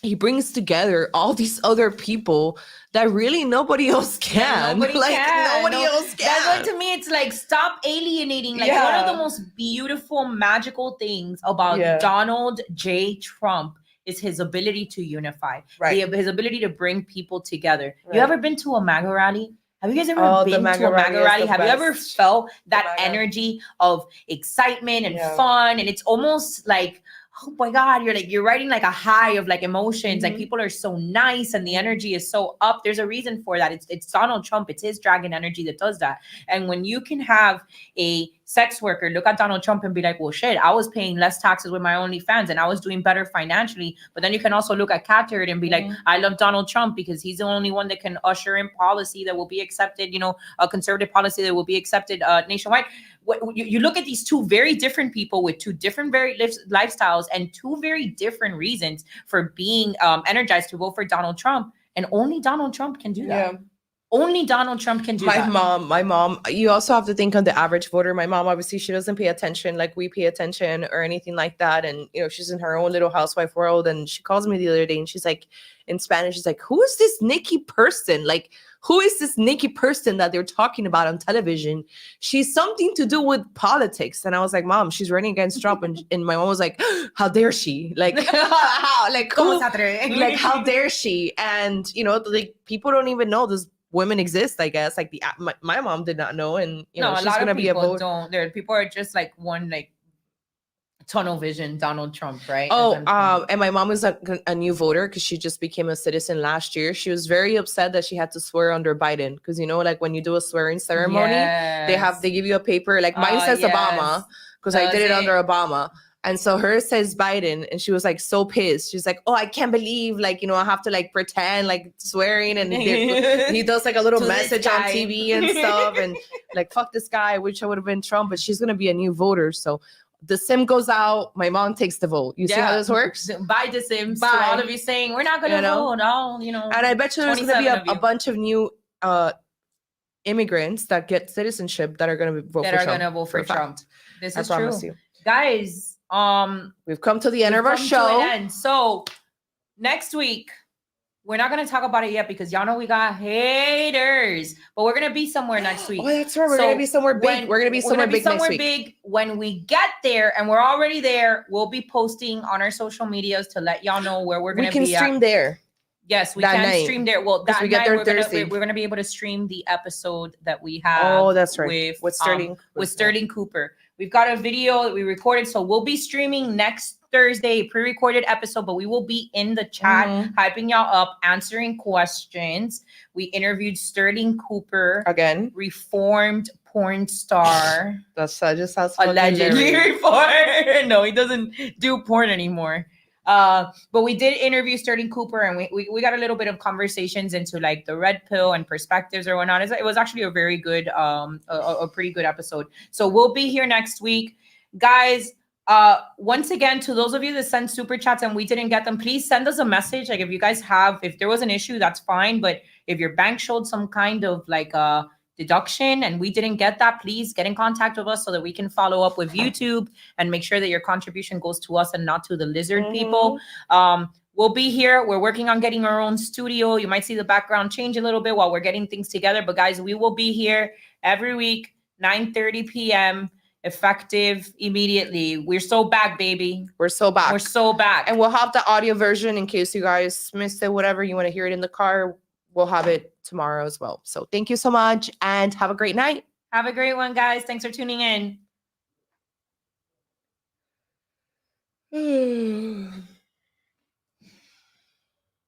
he brings together all these other people that really nobody else can. Nobody like can. nobody No, else can. That's why to me it's like stop alienating. Like one of the most beautiful, magical things about Donald J. Trump is his ability to unify. Right. His ability to bring people together. Right. You ever been to a MAGA rally? Have you guys ever been to a MAGA rally? Have you ever felt that energy of excitement and fun? And it's almost like, oh my God, you're riding like a high of like emotions. Like people are so nice and the energy is so up. There's a reason for that. It's Donald Trump. It's his dragon energy that does that. And when you can have a sex worker look at Donald Trump and be like, well, shit, I was paying less taxes with my OnlyFans and I was doing better financially. But then you can also look at Cat Turd and be like, I love Donald Trump because he's the only one that can usher in policy that will be accepted, a conservative policy that will be accepted nationwide. You look at these two very different people with two different very lifestyles and two very different reasons for being energized to vote for Donald Trump. And only Donald Trump can do that. Only Donald Trump can do that. My mom, you also have to think on the average voter. My mom, obviously, she doesn't pay attention like we pay attention or anything like that. And, she's in her own little housewife world. And she calls me the other day and she's like, in Spanish, she's like, who is this Nikki person? Like, who is this Nikki person that they're talking about on television? She's something to do with politics. And I was like, Mom, she's running against Trump. And my mom was like, how dare she? Like, how dare she? And, like people don't even know this women exist, I guess. Like my mom did not know, and she's gonna be a vote. Don't. There, people are just like one like tunnel vision Donald Trump, right? And my mom was a new voter because she just became a citizen last year. She was very upset that she had to swear under Biden because like when you do a swearing ceremony, they give you a paper. Like mine says Obama because I did it under Obama. And so hers says Biden, and she was like so pissed. She's like, "Oh, I can't believe I have to like pretend like swearing." And he does like a little message on TV and stuff, and like fuck this guy. I wish I would have been Trump, but she's gonna be a new voter. So the sim goes out. My mom takes the vote. You see how this works? Bye, the sims. Bye. To all of you saying we're not gonna vote. No, And I bet you there's gonna be a bunch of new immigrants that get citizenship that are gonna vote for Trump. This is true. You. Guys, we've come to the end of our show. So next week, we're not going to talk about it yet because y'all know we got haters, but we're going to be somewhere next week. Oh, that's right. We're going to be somewhere big. We're going to be somewhere big next week. When we get there, and we're already there, we'll be posting on our social medias to let y'all know where we're going to be. We can stream there. Yes, we can stream there. Well, that night we're going to be able to stream the episode that we have. Oh, that's right. With Sterling Cooper. We've got a video that we recorded, so we'll be streaming next Thursday, a pre-recorded episode, but we will be in the chat, hyping y'all up, answering questions. We interviewed Sterling Cooper. Again. Reformed porn star. That just sounds allegedly reformed. No, he doesn't do porn anymore. But we did interview Sterling Cooper, and we got a little bit of conversations into like the red pill and perspectives or whatnot. It was actually a very good, a pretty good episode. So we'll be here next week, guys. Once again, to those of you that send super chats and we didn't get them, please send us a message. Like if there was an issue, that's fine. But if your bank showed some kind of like deduction and we didn't get that, please get in contact with us so that we can follow up with YouTube and make sure that your contribution goes to us and not to the lizard people. We'll be here. We're working on getting our own studio. You might see the background change a little bit while we're getting things together. But guys, we will be here every week, 9:30 p.m. effective immediately. We're so back, baby. We're so back. We're so back. And we'll have the audio version in case you guys missed it, whatever. You want to hear it in the car, we'll have it tomorrow as well. So thank you so much and have a great night. Have a great one, guys. Thanks for tuning in.